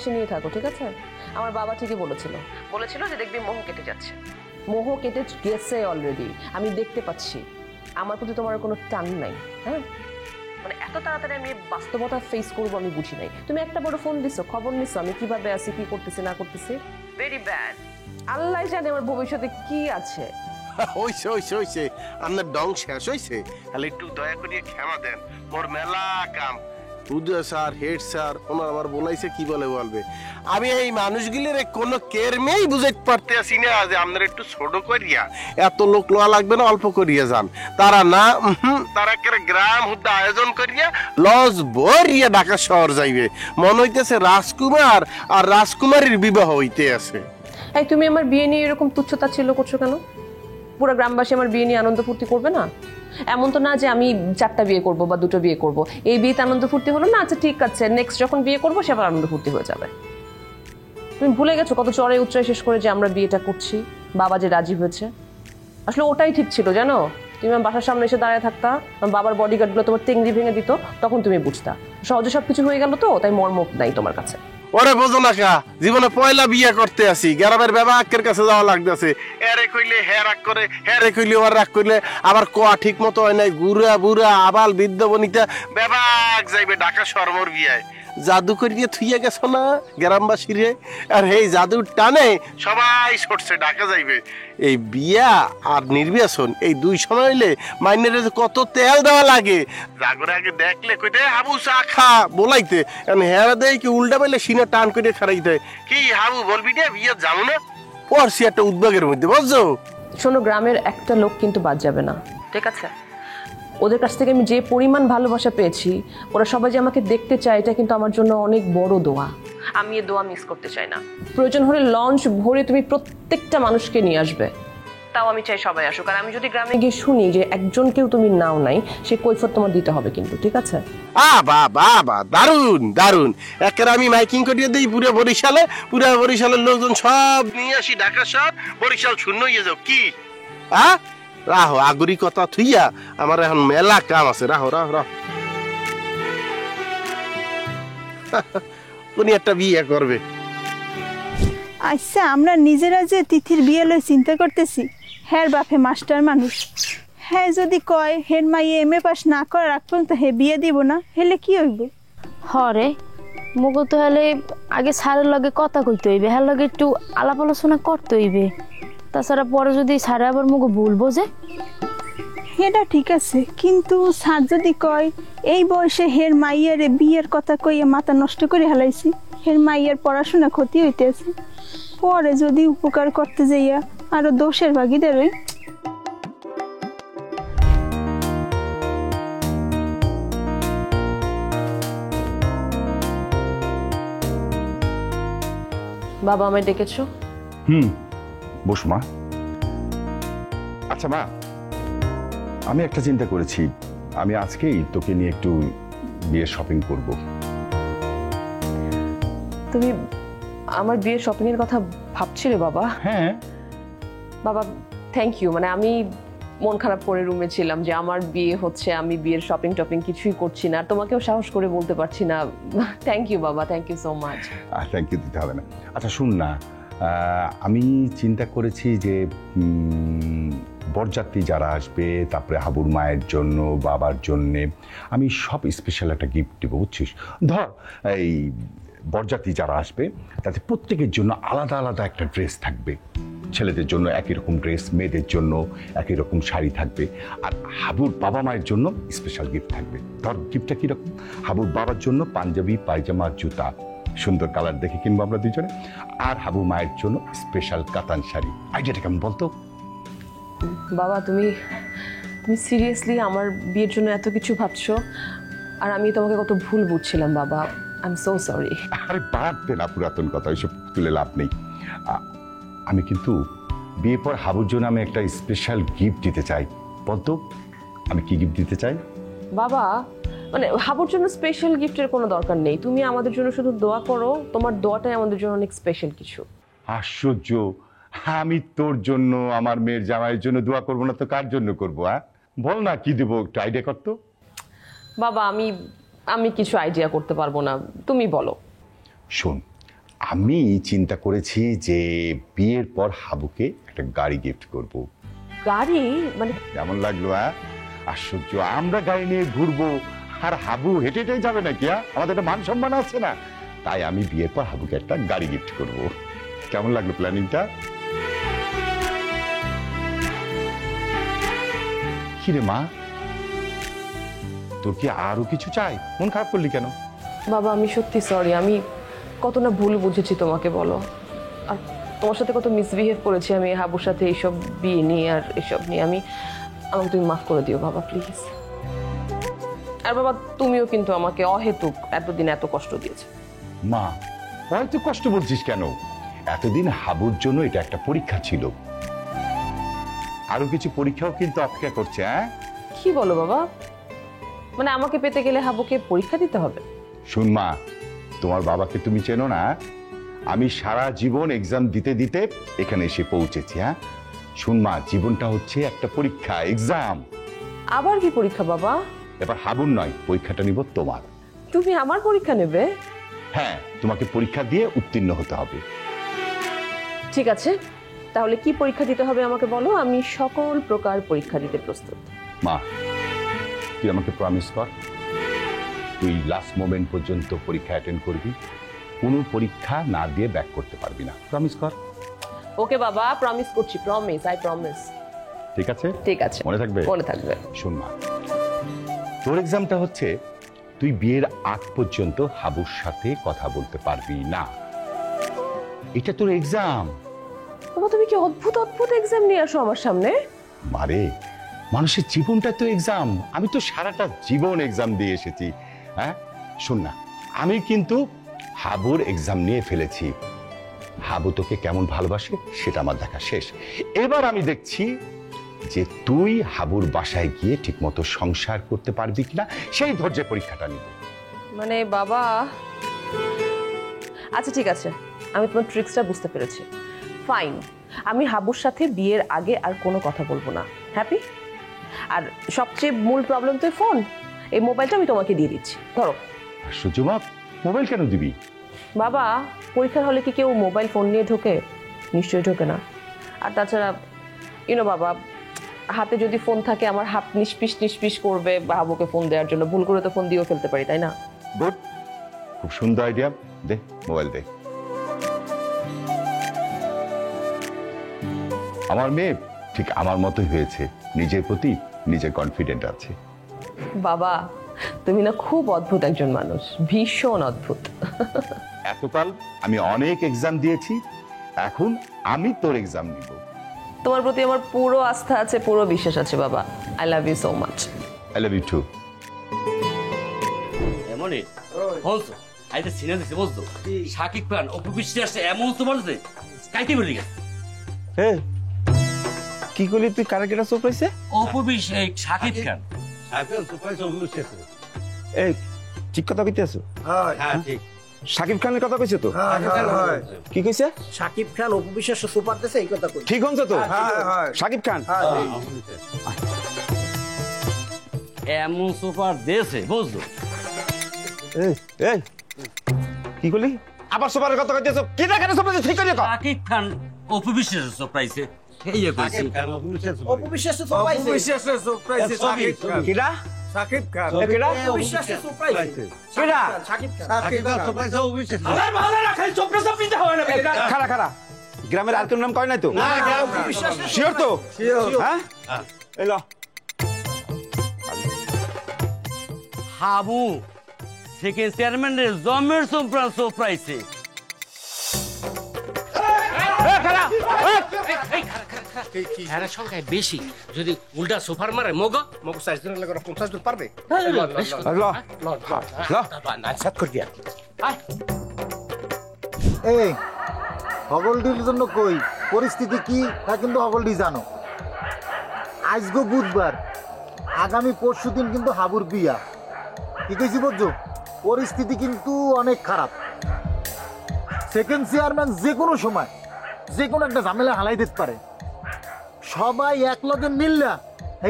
ভালোবাসা নিয়ে থাকো, ঠিক আছে? আমার বাবা ঠিকই বলেছিল যে দেখবি মোহ কেটে যাচ্ছে। মোহ কেটে গেছে অলরেডি, আমি দেখতে পাচ্ছি। আমার প্রতি তোমার কোনো টান নাই। হ্যাঁ, মানে এত তাড়াতাড়ি আমি বাস্তবতা ফেস করবো আমি বুঝি নাই। তুমি একটা বড় ফোন দিছো, খবর নিছো আমি কিভাবে আছি, কি করতেছি না করতেছি। Very bad. আল্লাহ জানে আমার ভবিষ্যতে কি আছে। হইছে আপনার ডং শেষ হইছে, তাহলে একটু দয়া করিয়ে ক্ষমা দেন। মোর মেলা কাম, উদয় স্যার, হেড স্যার ওনার আমার বলাইছে কি বলবে। আমি এই মানুষগুলির কোনো কেরমেই বুঝাইতে পারতে আসি না যে আপনার একটু ছোট করিয়া এত লোক লোয়া লাগবে না, অল্প করিয়া যান। তারা না, তারা একটা গ্রাম হুদ্দা আয়োজন করিয়া লজ ভরিয়া ঢাকা শহর যাইবে। মনে হইতেছে রাজকুমার আর রাজকুমারীর বিবাহ হইতে আছে। এই তুমি আমার বিয়ে নিয়ে এরকম তুচ্ছতা ছিল করছো কেন? পুরো গ্রামবাসী আমার বিয়ে নিয়ে আনন্দ ফুর্তি করবে না? এমন তো না যে আমি 4টা বিয়ে করব বা 2টো বিয়ে করব। এই বিয়েতে আনন্দ ফুর্তি হলো না, আচ্ছা ঠিক আছে, নেক্সট যখন বিয়ে করবো সে আবার আনন্দ ফুর্তি হয়ে যাবে। তুমি ভুলে গেছো কত চড়াই উচ্চাই শেষ করে যে আমরা বিয়েটা করছি, বাবা যে রাজি হয়েছে। আসলে ওটাই ঠিক ছিল, জানো? তুমি আমার বাসার সামনে এসে দাঁড়ায় থাকতা, আমার বাবার বডিগার্ডগুলো তোমার টেংরি ভেঙে দিত, তখন তুমি বুঝতা। সহজে সবকিছু হয়ে গেল তো, তাই মর্ম নাই তোমার কাছে। ওরে বোঝো না কা, জীবনে পয়লা বিয়ে করতে আসি, গ্রামের ব্যবাকের কাছে যাওয়া লাগতেছে। এরে কইলে হে রাগ করে, হেরে কইলে ওর রাগ করলে, আবার কোয়া ঠিক মতো হয় নাই। গুড়া বুড়া আবাল বৃদ্ধ বনিতা ব্যবাক যাইবে ঢাকা শহর বিয়ায়। জাদু করিয়ে থুইয়া গেছো না গ্রামবাসীরে, আর এই জাদুর টানে সবাই ছুটছে ঢাকা যাইবে। এই বিয়া আর নির্বাচন এই দুই সময় হইলে মাইনের কত তেল দেওয়া লাগে। জাগরে আগে দেখলে কইতে হাবু চা খা বলাইতে, হেরা দেয় কি উল্টা পাইলে সিনা টান করে খারাইতে। কি হাবু বলবি না বিয়ে যাবো না, পড়ছি একটা উদ্বেগের মধ্যে, বুঝছো? শোনো, গ্রামের একটা লোক কিন্তু বাদ যাবে না, ঠিক আছে? ওদের কাছ থেকে আমি যে পরিমাণ ভালোবাসা পেয়েছি, ওরা সবাই যে আমাকে দেখতে চায়, এটা কিন্তু আমার জন্য অনেক বড় দোয়া। আমি এই দোয়া মিস করতে চাই না। প্রয়োজন হলে লঞ্চ ভরে তুমি প্রত্যেকটা মানুষকে নিয়ে আসবে, তাও আমি চাই সবাই আসুক। আর আমি যদি গ্রামে গিয়ে শুনি যে একজনকেও তুমি নাও নাই, সে কৈফিয়ত তোমার দিতে হবে কিন্তু, ঠিক আছে? বাবা দারুন দারুন। একের আমি মাইকিং করিয়ে দিই পুরো বরিশালের লোকজন সব নিয়ে আসি ঢাকা শহর, বরিশাল শূন্য হয়ে যাও। কি রাহো আগুরি কথা থুইয়া, আমার এখন মেলা কাম আছে। রাহো উনি একটা বিয়ে করবে। আচ্ছা, আমরা নিজেরা যে তিথির বিয়ে লই চিন্তা করতেছি, হ্যার বাপে মাস্টার মানুষ, হ্যাঁ যদি কয় হের মাইয়ে এমএ পাস না করে রাখবেন তো হে বিয়ে দিব না, হেলে কি হইব? হরে মুগো তো হলে আগে স্যারের লগে কথা কইতে হইবে, হ্যার লগে একটু আলাপ আলোচনা করতে হইবে। তাছাড়া পরে যদি স্যারে আবার মুগো ভুল বোঝে। এটা ঠিক আছে, কিন্তু স্যার যদি কয় এই বয়সে হের মাইয়ারে বিয়ের কথা কইয়া মাথা নষ্ট করে হেলাইছি, হের মাইয়ার পড়াশোনা ক্ষতি হইতেছে, পরে যদি উপকার করতে যাইয়া আরো দোষের ভাগিদার হই। বাবা আমায় ডেকেছো? বস মা। আচ্ছা মা, আমি একটা চিন্তা করেছি, আমি আজকেই তোকে নিয়ে একটু বিয়ের শপিং করব। তুমি আমার বিয়ের শপিং এর কথা ভাবছিলে বাবা? হ্যাঁ বাবা, থ্যাংক ইউ। মানে আমি মন খারাপ করে রুমে ছিলাম যে আমার বিয়ে হচ্ছে, আমি বিয়ের শপিং টপিং কিছুই করছি না, আর তোমাকেও সাহস করে বলতে পারছি না। থ্যাংক ইউ বাবা, thank you so much. Thank you দিতে হবে না। আচ্ছা শুন না, আমি চিন্তা করেছি যে বরযাত্রী যারা আসবে, তারপরে হাবুর মায়ের জন্য, বাবার জন্যে আমি সব স্পেশাল একটা গিফট দেবো, বুঝছিস? ধর এই বরযাত্রী যারা আসবে তাতে প্রত্যেকের জন্য আলাদা আলাদা একটা ড্রেস থাকবে। ছেলেদের জন্য একই রকম ড্রেস, মেয়েদের জন্য একই রকম শাড়ি থাকবে, আর হাবুর বাবা মায়ের জন্য স্পেশাল গিফট থাকবে। ধর গিফটটা কীরকম? হাবুর বাবার জন্য পাঞ্জাবি, পায়জামা, জুতা, সুন্দর কালার দেখে কিনবো আমরা দুজনে, আর হাবু মায়ের জন্য স্পেশাল কাতান শাড়ি। আইডিয়াটা কেমন বলতো? বাবা তুমি সিরিয়াসলি আমার বিয়ের জন্য এত কিছু ভাবছো? আর আমি তোমাকে কত ভুল বুঝছিলাম বাবা, আই এম সো সরি। আরে বাদ দে না পুরাতন কথা, ওইসব তুলে লাভ নেই। আমি কিন্তু বিয়ে পর হাবুর জন্য আমি একটা স্পেশাল গিফট দিতে চাই। বলতো আমি কি গিফট দিতে চাই? বাবা মানে হাবুর জন্য স্পেশাল গিফটের কোনো দরকার নেই, তুমি আমাদের জন্য শুধু দোয়া করো, তোমার দোয়াটাই আমাদের জন্য অনেক স্পেশাল কিছু। আশ্চর্য, আমি তোর জন্য, আমার মেয়ের জামাইয়ের জন্য দোয়া করবো না তো কার জন্য করবো? বল না কি দেবো, একটু আইডিয়া করতো। বাবা আমি কিছু আইডিয়া করতে পারবো না, তুমি বলো। শোন, আমি চিন্তা করেছি যে বিয়ের পর হাবুকে একটা গাড়ি গিফট করব। গাড়ি মানে? কেমন লাগলো? আশ্চর্য, আমরা গাড়ি নিয়ে ঘুরবো আর হাবু হেঁটে হেঁটে যাবে নাকি? আমাদের একটা মান সম্মান আছে না? তাই আমি বিয়ের পর হাবুকে একটা গাড়ি গিফট করব। কেমন লাগলো প্ল্যানিংটা? কিরে মা, তোর কি আরো কিছু চাই? মন খারাপ করলি কেন? বাবা আমি সত্যি সরি, আমি কত না ভুল বুঝেছি তোমাকে বলো। আর তোমার সাথে কত মিসবিহেভ করেছি আমি হাবুর সাথে এইসব বিয়ে নিয়ে আর এসব নিয়ে। আমাকে তুমি মাফ করে দিও বাবা প্লিজ। আর বাবা তুমিও কিন্তু আমাকে অহেতুক এতদিন এত কষ্ট দিয়েছো। মা, হয়তো কষ্ট বলছিস কেন? এতদিন হাবুর জন্য এটা একটা পরীক্ষা ছিল, আরো কিছু পরীক্ষাও কিন্তু অপেক্ষা করছে। কি বলো বাবা? মানে আমাকে পেতে গেলে হাবুকে পরীক্ষা দিতে হবে? শুন মা, তোমার বাবাকে তুমি চেনো না? আমি সারা জীবন এক্সাম দিতে দিতে এখানে এসে পৌঁছেছি। শুন মা, জীবনটা হচ্ছে একটা পরীক্ষা, এক্সাম। আবার কি পরীক্ষা বাবা? এবার হাবুর নয়, পরীক্ষাটা নিব তোমার। তুমি আমার পরীক্ষা নেবে? হ্যাঁ, তোমাকে পরীক্ষা দিয়ে উত্তীর্ণ হতে হবে। ঠিক আছে, তাহলে কি পরীক্ষা দিতে হবে আমাকে বলো, আমি সকল প্রকার পরীক্ষা দিতে প্রস্তুত। মা, তুই আমাকে প্রমিস কর, তুই লাস্ট মোমেন্ট পর্যন্ত পরীক্ষা অ্যাটেন্ড করবি, কোনো পরীক্ষা না দিয়ে ব্যাক করতে পারবি না। প্রমিস কর। ওকে বাবা, প্রমিস করছি, প্রমিস, আই প্রমিস। ঠিক আছে? ঠিক আছে, মনে থাকবে? মনে থাকবে। শোন মা, তোর এক্সামটা হচ্ছে তুই বিয়ের আগ পর্যন্ত হাবুর সাথে কথা বলতে পারবি না। এটা তোর এক্সাম। বাবা তুমি কি অদ্ভুত অদ্ভুত এক্সাম নিয়ে আসো আমার সামনে। মারে, মানুষের জীবনটা তো এক্সাম। আমি তো সারাটা জীবন এক্সাম দিয়ে এসেছি। শোন না, আমি কিন্তু হাবুর এক্সাম নিয়ে ফেলেছি। হাবু তোকে কেমন ভালোবাসে সেটা আমার দেখা শেষ। এবার আমি দেখছি যে তুই হাবুর বাসায় গিয়ে ঠিকমতো সংসার করতে পারবি কিনা, সেই ধৈর্যের পরীক্ষাটা নিব। মানে বাবা, আচ্ছা ঠিক আছে, আমি তোমার ট্রিক্সটা বুঝতে পেরেছি। ফাইন, আমি হাবুর সাথে বিয়ের আগে আর কোনো কথা বলবো না। হ্যাপি? আর সবচেয়ে মূল প্রবলেম তো ফোন, এই মোবাইলটা আমি তোমাকে দিয়ে দিচ্ছি, ধরো। আশ্চর্য মা, মোবাইল কেন দিবি? বাবা, পরীক্ষার হলে কি কেউ মোবাইল ফোন নিয়ে ঢোকে? নিশ্চয়ই ঢোকে না। আর তাছাড়া বাবা, হাতে যদি ফোন থাকে আমার হাত নিষ্পিস নিষ্পিস করবে বাবুকে ফোন দেওয়ার জন্য, ভুল করে তো ফোন দিয়েও ফেলতে পারি, তাই না? গুড, খুব সুন্দর আইডিয়া। দে মোবাইল দে। আমার মেয়ে ঠিক আমার মতোই হয়েছে, নিজের প্রতি নিজে কনফিডেন্ট আছে। বাবা তুমি না খুব অদ্ভুত একজন মানুষ, ভীষণ অদ্ভুত। এতকাল আমি অনেক এক্সাম দিয়েছি, এখন আমি তোর এক্সাম নিব। তোমার প্রতি আমার পুরো আস্থা আছে, পুরো বিশ্বাস আছে বাবা। I love you so much. I love you too. এমনই হলস আইতে সিনে দিছে বুঝতো শাকিব খান অপু বিশ্বাস এমন তো বলছে কাইতে বলি গেছে। হে কি করলি তুই? কারা কেটা চোখ রয়েছে? অপু বিশ্বাস শাকিব খান এই ঠিক কথা কইতে আছো? হ্যাঁ ঠিক। সাকিব খানের কথা কইছে তো? কি কইছে? শাকিব খান অপু বিশ্বাস সুপার দিছে এই কথা কই। ঠিক হনছে তো? সাকিব খান এমন সুপার দেশে বুঝতো। এই এই কি করলি? আবার সুপারের কথা কইতেছো? কি না কেন সুপার ঠিক করে কও। শাকিব খান অপু বিশ্বাস সারপ্রাইজে এই যে কইছি অপু বিশ্বাস সুপার পাইছে। অপু বিশ্বাস সুপার পাইছে শাকিব খান। কিডা? শাকিব খান। কিডা? অপু বিশ্বাস সুপার পাইছে। কিডা? শাকিব খান। শাকিব খান সুপার পাইছে অপু বিশ্বাস। আরে ভালো না খালি চোপড়া চাপিতে হয় না বেটা। খারা খারা গ্রামের আর কোন নাম কয় নাই তো? না অপু বিশ্বাস শিওর তো? শিওর। হ্যাঁ এই ল হাবু সেকেন্ড চেয়ারম্যানের জমের সারপ্রাইজে এরা সংখ্যায় বেশি, যদি উল্টা সোফার মারে মগ মগ সাইজ দিন লাগা 50 জন পারবে। ল সাত করে দিয়া। এই হগলডির জন্য কই পরিস্থিতি কি তা কিন্তু হগলডি জানো। আজগো বুধবার, আগামী পরশুদিন কিন্তু হাবুর বিয়া। কি কইছি বুঝছো? পরিস্থিতি কিন্তু অনেক খারাপ। সেকেন্ড চেয়ারম্যান যে কোনো সময় যে কোনো একটা ঝামেলা হালাই দিতে পারে। সবাই এক লগে মিললা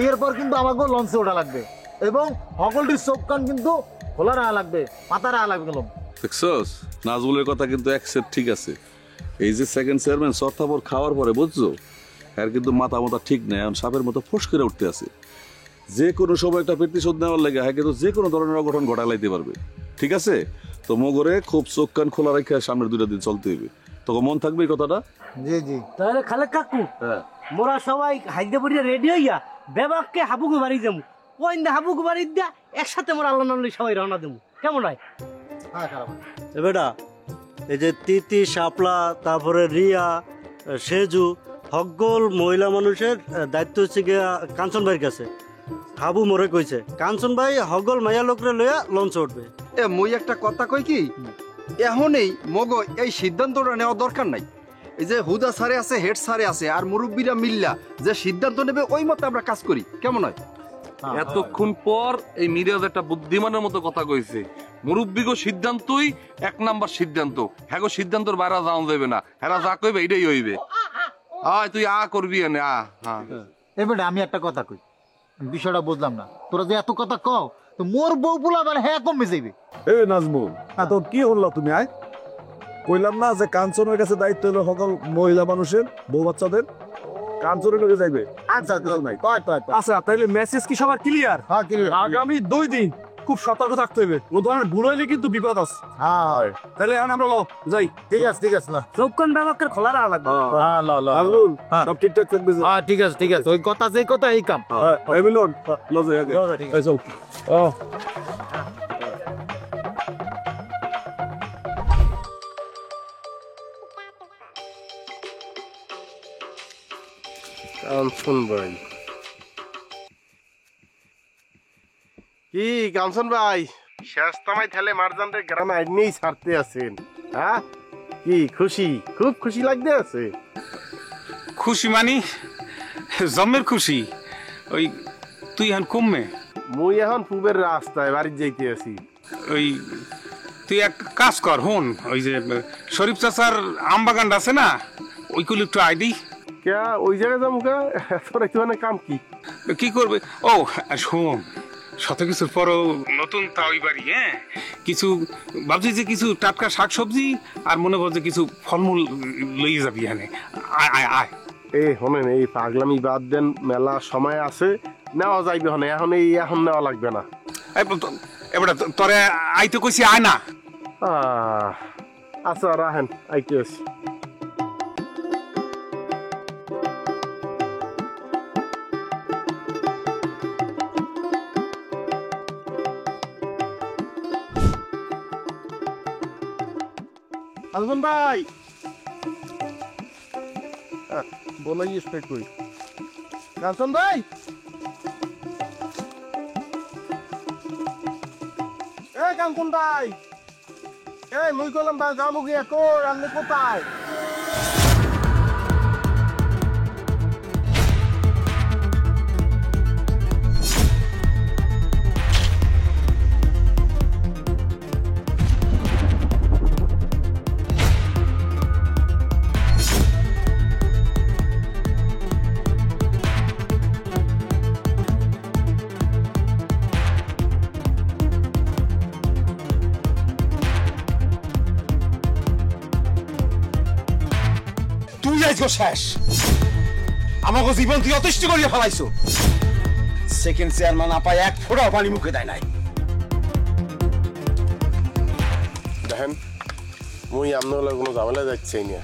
এরপর কিন্তু আমাকে লঞ্চে ওঠা লাগবে এবং হগলডির চোখ কান কিন্তু খোলা রাখা লাগবে, পাতা রাখা লাগবে। দেখছস নাজমুলের কথা কিন্তু এক সেট ঠিক আছে। এই যে সেকেন্ড চেয়ারম্যান সর্থাপর খাওয়ার পরে বুঝছো, এর কিন্তু মাথা মাথা ঠিক নেই, এখন সাপের মতো ফোঁস করে উঠতে আছে। যে কোনো সময় একটা প্রতিশোধ নেওয়ার লাগে হ্যাঁ, কিন্তু যে কোনো ধরনের অঘটন ঘটালাইতে পারবে। ঠিক আছে, তো মগরে খুব চোখ কান খোলা রেখে সামনের 2টা দিন চলতে হইবে। তোকে মন থাকবে এই কথাটা? জি জি। তাহলে খালেক কাকু, মোরা সবাই হাইদে পড়িয়া রেডি হইয়া বেবাককে হাবুকে বাড়ি যাবো। ওই হাবুকে বাড়ি দিয়া একসাথে মোরা আল্লাহ নামলে সবাই রওনা দেবো, কেমন হয়? বেটা এই যে তিতি, শাপলা, তারপরে রিয়া, সেজু, হকগোল মহিলা মানুষের দায়িত্ব হচ্ছে গিয়া কাঞ্চন ভাইয়ের কাছে। হাবু মোরে কইছে কাঞ্চন ভাই হকগোল মাইয়া লোকরে লইয়া লঞ্চ উঠবে। মুই একটা কথা কই কি, এখনই মগো এই সিদ্ধান্তটা নেওয়া দরকার নাই। এই যে হুদা সারে আছে, হেড সারে আছে, আর মুরব্বীরা মিল্লা যে সিদ্ধান্ত নেবে ওই মতো আমরা কাজ করি, কেমন হয়? এতক্ষণ পর এই মিরাজ একটা বুদ্ধিমানের মতো কথা কইছে। মুরব্বিগো সিদ্ধান্তই 1 নাম্বার সিদ্ধান্ত, হ্যাঁ গো সিদ্ধান্তর বাইরে যাওয়া যাবে না, হ্যাঁ যা কইবে এটাই হইবে। আয় তুই করবি এনে এবারে আমি একটা কথা কই, বিষয়টা বুঝলাম না, তোরা যে এত কথা কও তো মোর বউ পোলা মানে হ্যাঁ কমে যাইবে। এ নাজমুল, তো কি হলো তুমি? আয় কইলাম না যে কাঞ্চনের কাছে দায়িত্ব হলো সকল মহিলা মানুষের, বউ বাচ্চাদের, কাঞ্চনের কাছে যাইবে। আচ্ছা তাইলে মেসেজ কি সবার ক্লিয়ার? আগামী 2 দিন খুব সতর্ক থাকতে হবে, ও ধরনের ভুল হইলে কিন্তু বিপদ আছে। হ্যাঁ তাহলে এখন আমরা যাই। ঠিক আছে ঠিক আছে, না চৌকান ব্যবহার খোলা রাখা লাগবে। সব ঠিকঠাক থাকবে। হ্যাঁ ঠিক আছে ঠিক আছে, ওই কথা যে কথা এই কাম। মিলন লজে আগে যাও। কাঞ্চন ভাই, কি কাঞ্চন ভাই শেষ তামাই থেলে মারজানরে গ্রামে আইনেই ছাড়তে আছেন? হ্যাঁ কি খুশি? খুব খুশি লাগতে আছে। খুশি মানি জমের খুশি। ওই তুই এখন কমবে? মুই এখন পূবের রাস্তায় বাড়ি যাইতে আছি। ওই তুই এক কাজ কর, হন ওই যে শরীফ চাচার আম বাগানটা আছে না, ওইগুলো একটু আই দিই। কে ওই জায়গায় যাবো? কে তোরা কি মানে কাম কি কি করবে? ও শোন, শত কিছুর পরও নতুন তা ওই বাড়ি, হ্যাঁ কিছু ভাবছি যে কিছু টাটকা শাকসবজি আর মনে করছে কিছু ফলমূল লইয়ে যাবি এখানে। আয় আয় আয়। শোনেন এই পাগলামি বাদ দেন, মেলা সময় আছে, নেওয়া যাইবে। হনে এখন নেওয়া লাগবে না। এবার তোরে আইতে কইছি, আয় না। আচ্ছা রাহেন, আইতে আছি। কাঞ্চন ভাই বলাই স্পেক্ট কই। কাঞ্চন ভাই, কাঞ্চন ভাই, মুই কলাম ভাই যাবো গিয়ে কর, আপনি কোথায়? শেষ আমাকে জীবন তুই অতিষ্ঠ করিয়া ফেলাইছো। সেকেন্ড চেয়ারম্যান আপায় 1 ফোঁটা পানি মুখে দেয় নাই। দেখেন মুই আপনার কোনো ঝামেলা যাচ্ছি না।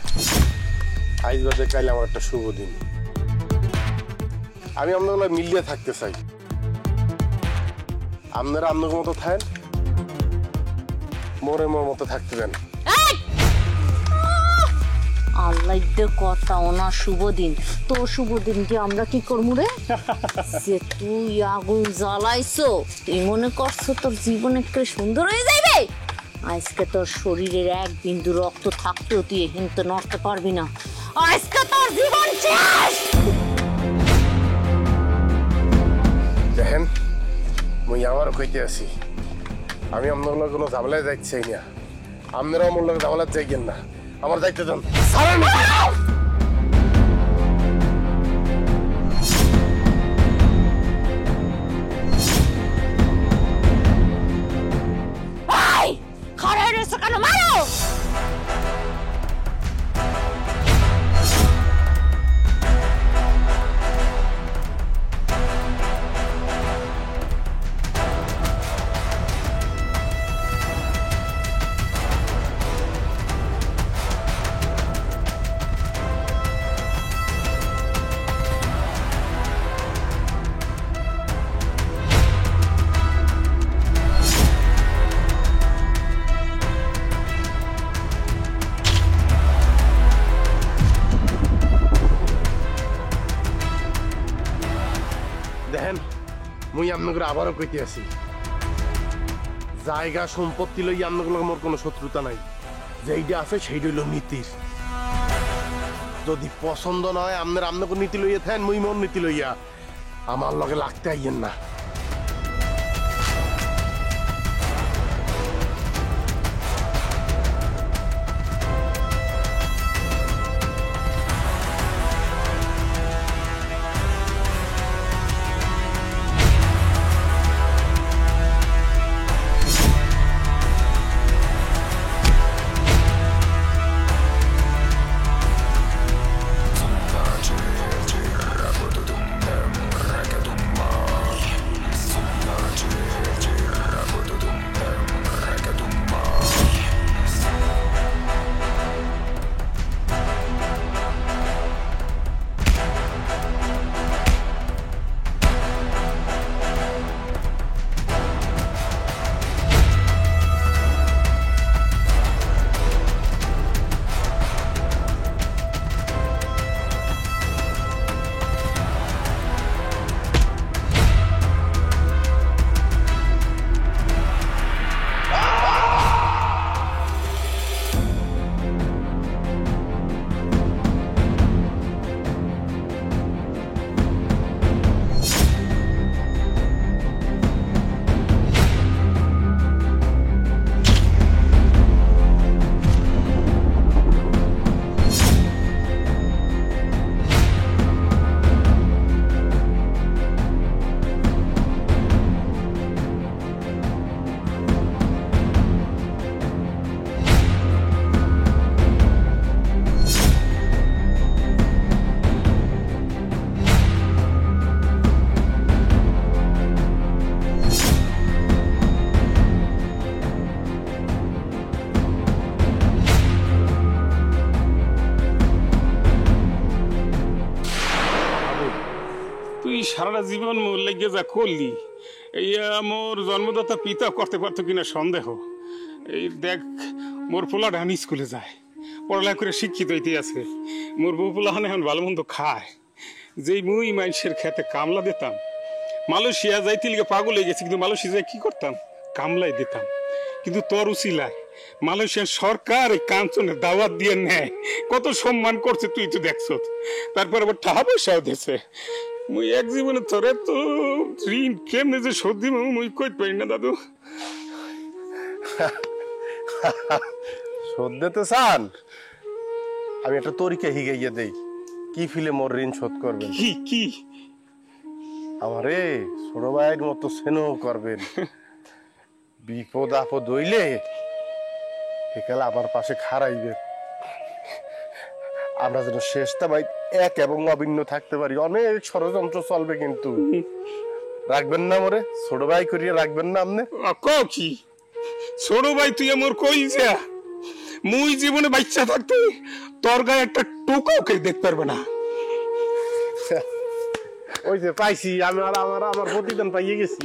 আজ বাদে কাল আমার একটা শুভ দিন, আমি আপনার মিলিয়ে থাকতে চাই। আপনারা আপনার মতো থাকেন, মোরে মোর মতো থাকতে দেন। আল্লাহ কথা, ওনার শুভ দিন, তোর শুভ দিন কি আমরা কি করবো রে? যে তুই আগুন জ্বালাইছো, তুই মনে করছো তোর জীবন একটু সুন্দর হয়ে যাবে? আজকে তোর শরীরের 1 বিন্দু রক্ত থাকতেও তুই এখান তো নড়তে পারবি না। আজকে তোর জীবন শেষ। দেখেন মুই আমার কইতে আছি, আমি আপনার কোনো ঝামেলায় যাচ্ছি না, আপনারাও আমার লোক ঝামেলা যাইবেন না। আমার দায়িত্ব দেন। খড়ের কেন মারো? মুই আপনাকে আবারও কইতে আছি, জায়গা সম্পত্তি লইয়া আপনাগুলো আমার কোনো শত্রুতা নাই, যেইটা আছে সেইটা হইল নীতির। যদি পছন্দ নয় আপনাকে নীতি লইয়া থাকেন, মুই মন নীতি লইয়া আমার লগে লাগতে আইয়েন না। সারাটা জীবন মোর লেগে যা করলি, এই মোর জন্মদাতা পিতা করতে পারতো কিনা সন্দেহ। এই দেখ, মোর পোলা ডানি স্কুলে যায়, পড়ালেখা করে শিক্ষিত হইতে আছে, মোর বউ পোলা এখন ভালো মন্দ খায়। যেই মুই মানুষের খেতে কামলা দিতাম, মালয়েশিয়া যাইতে লিগে পাগল হয়ে গেছি, কিন্তু মালয়েশিয়া যাই কি করতাম, কামলাই দিতাম। কিন্তু তোর উচিলায় মালয়েশিয়ার সরকার এই কাঞ্চনের দাওয়াত দিয়ে নেয়, কত সম্মান করছে তুই তো দেখছ। তারপর আবার টাকা পয়সাও দিয়েছে। মুই এক জীবনে তোরে তো ঋণ কেমনে যে শোধ দিব মুই কইতে পারি না দাদু। শোধ দিতে চান? আমি একটা তরিকা হিগাইয়া দেই, কি ফিলে মোর ঋণ শোধ করবেন। কি কি? আমারে ছোট ভাইয়ের মতো স্নেহ করবেন। বিপদ আপদ হইলে একালে আমার পাশে খাড়াইবেন। আমরা যেন শেষটা ভাই এক এবং অভিন্ন থাকতে পারি। অনেক ষড়যন্ত্র চলবে, কিন্তু রাখবেন না মোরে ছোট ভাই করিয়া রাখবেন না? আপনি কি ছোট ভাই তুই আমার কই যা, মুই জীবনে বাচ্চা থাকতে তোর গায়ে একটা টোকাও কে দেখতে পারবে না। ওই যে পাইছি, আমি আমার প্রতিদান পাইয়ে গেছি।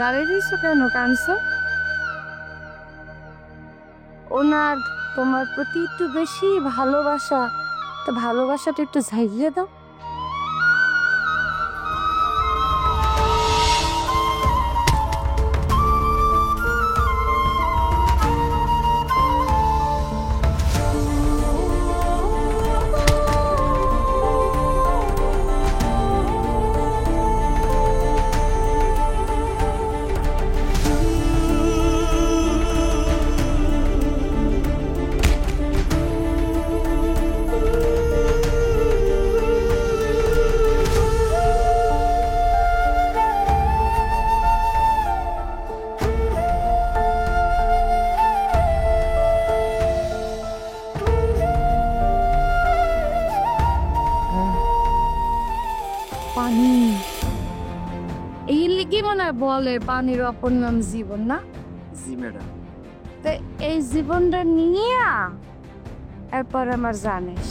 দাঁড়িয়ে দিয়েছো কেন কানছো? ওনার তোমার প্রতি একটু বেশি ভালোবাসা, তো ভালোবাসাটা একটু ঝাইয়ে দাও। এই লিগে মানে বলে পানির অপর নাম জীবন, না? জি ম্যাডাম। তো এই জীবনটা নিয়ে এরপর আমার জানিস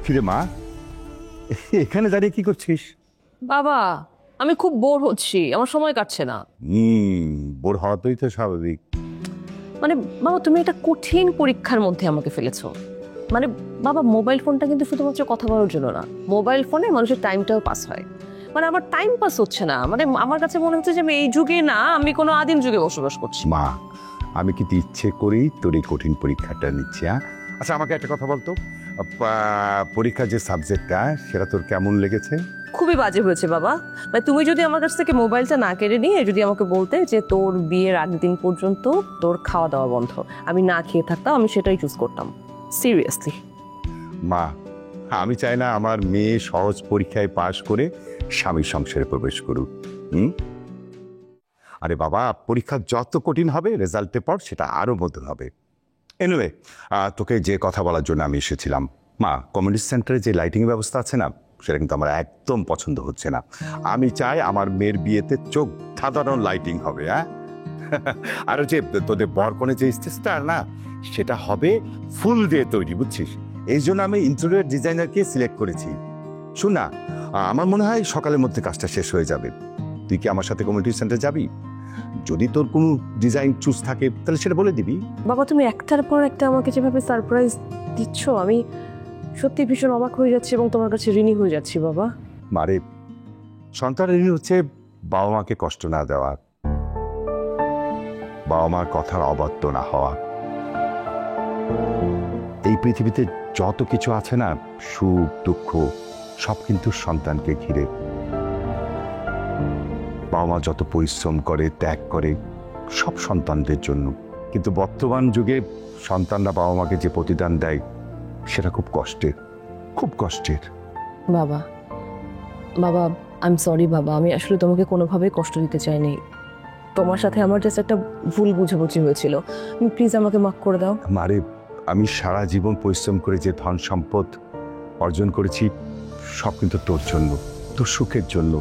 কিরে মা, এখানে দাঁড়িয়ে কি করছিস? বাবা, আমি খুব বোর হচ্ছি, আমার সময় কাটছে না। বোর হওয়াটাই তো স্বাভাবিক। মানে বাবা, তুমি একটা কঠিন পরীক্ষার মধ্যে আমাকে ফেলেছো। মানে বাবা, মোবাইল ফোনটা কিন্তু শুধুমাত্র কথা বলার জন্য না, মোবাইল ফোনে মানুষের টাইমটাও পাস হয়। মানে আমার টাইম পাস হচ্ছে না, মানে আমার কাছে মনে হচ্ছে যে আমি এই যুগে না, আমি কোনো আদিম যুগে বসবাস করছি। মা, আমি কিন্তু ইচ্ছে করেই তোর এই কঠিন পরীক্ষাটা নিচ্ছি। আচ্ছা, আমাকে একটা কথা বলতো, পরীক্ষার যে সাবজেক্টটা সেটা তোর কেমন লেগেছে? খুবই বাজে হয়েছে বাবা। মানে তুমি যদি আমার কাছ থেকে মোবাইলটা না কেড়ে নিয়ে যদি আমাকে বলতে যে তোর বিয়ের আগের দিন পর্যন্ত তোর খাওয়া দাওয়া বন্ধ, আমি না খেয়ে থাকতাম, আমি সেটাই চুজ করতাম। সিরিয়াসলি মা, আমি চাই না আমার মেয়ে সহজ পরীক্ষায় পাশ করে স্বামীর সংসারে প্রবেশ করুক। আরে বাবা, পরীক্ষা যত কঠিন হবে রেজাল্টের পর সেটা আরো মধুর হবে। এনিওয়ে, তোকে যে কথা বলার জন্য আমি এসেছিলাম, মা, কমিউনিটি সেন্টারে যে লাইটিং ব্যবস্থা আছে না, সেটা কিন্তু আমার একদম পছন্দ হচ্ছে না। আমি চাই আমার মেয়ের বিয়েতে চোখ ধাঁধানো লাইটিং হবে। আর যে তোদের বরকনে যে স্টেজটা না, সেটা হবে ফুল দিয়ে তৈরি, বুঝছিস? এই জন্য আমি ইন্টেরিয়র ডিজাইনারকে সিলেক্ট করেছি। শোন না, আমার মনে হয় সকালের মধ্যে কাজটা শেষ হয়ে যাবে। তুই কি আমার সাথে কমিউনিটি সেন্টারে যাবি? যদি তোর কোনো ডিজাইন চুজ থাকে তাহলে সেটা বলে দিবি। বাবা, তুমি একটার পর একটা আমাকে যেভাবে সারপ্রাইজ দিচ্ছ, আমি সত্যি ভীষণ অবাক হয়ে যাচ্ছি এবং তোমার কাছে ঋণী হয়ে যাচ্ছি বাবা। মারে, সন্তানের ঋণ হচ্ছে বাবা মাকে কষ্ট না দেওয়া, বাবা মার কথার অবাধ্য না হওয়া। এই পৃথিবীতে যত কিছু আছে না, সুখ দুঃখ, সব কিন্তু সন্তানকে ঘিরে। বাবা মা যত পরিশ্রম করে, ত্যাগ করে, সব সন্তানদের জন্য। কিন্তু বর্তমান যুগে সন্তানরা বাবা মাকে যে প্রতিদান দেয়, সেটা খুব কষ্টের, খুব কষ্টের। বাবা, বাবা, আই এম সরি বাবা, আমি আসলে তোমাকে কোনোভাবেই কষ্ট দিতে চাইনি। তোমার সাথে আমার জাস্ট একটা ভুল বুঝাবুঝি হয়েছিল, প্লিজ আমাকে মাফ করে দাও। মারে, আমি সারা জীবন পরিশ্রম করে যে ধন সম্পদ অর্জন করেছি, সব কিন্তু তোর জন্য, তোর সুখের জন্য।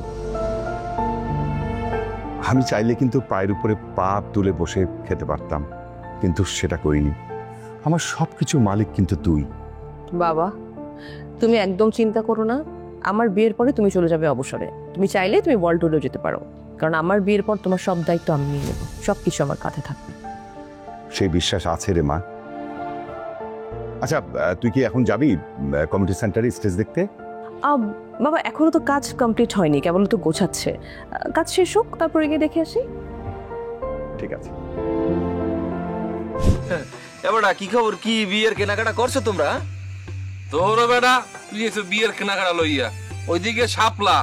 আমি চাইলে কিন্তু পায়ের উপরে পা তুলে বসে খেতে পারতাম, কিন্তু সেটা করিনি। আমার সব কিছু মালিক কিন্তু তুই। বাবা, তুমি একদম চিন্তা করো না, আমার বিয়ের পরে তুমি চলে যাবে অবসরে, তুমি চাইলে তুমি ওয়ার্ল্ড ট্যুরেও যেতে পারো, কারণ আমার বিয়ের পর তোমার সব দায়িত্ব আমি নিয়ে নেবো, সব কিছু আমার কাঁধে থাকবে। সেই বিশ্বাস আছে রে মা। আচ্ছা তুই কি এখন যাবি কমিউনিটি সেন্টারে স্টেজ দেখতে? বাবা এখনো তো কাজ কমপ্লিট হয়নি, কেবল তো গোছাচ্ছে, কাজ শেষ হোক তারপরে গিয়ে দেখে আসি। ঠিক আছে। এবারে কি খবর, কি বিয়ের কেনাকাটা করছো তোমরা? তোর বেটা তুই এসে বিয়ের কেনাকাটা লইয়া ওইদিকে শাপলা,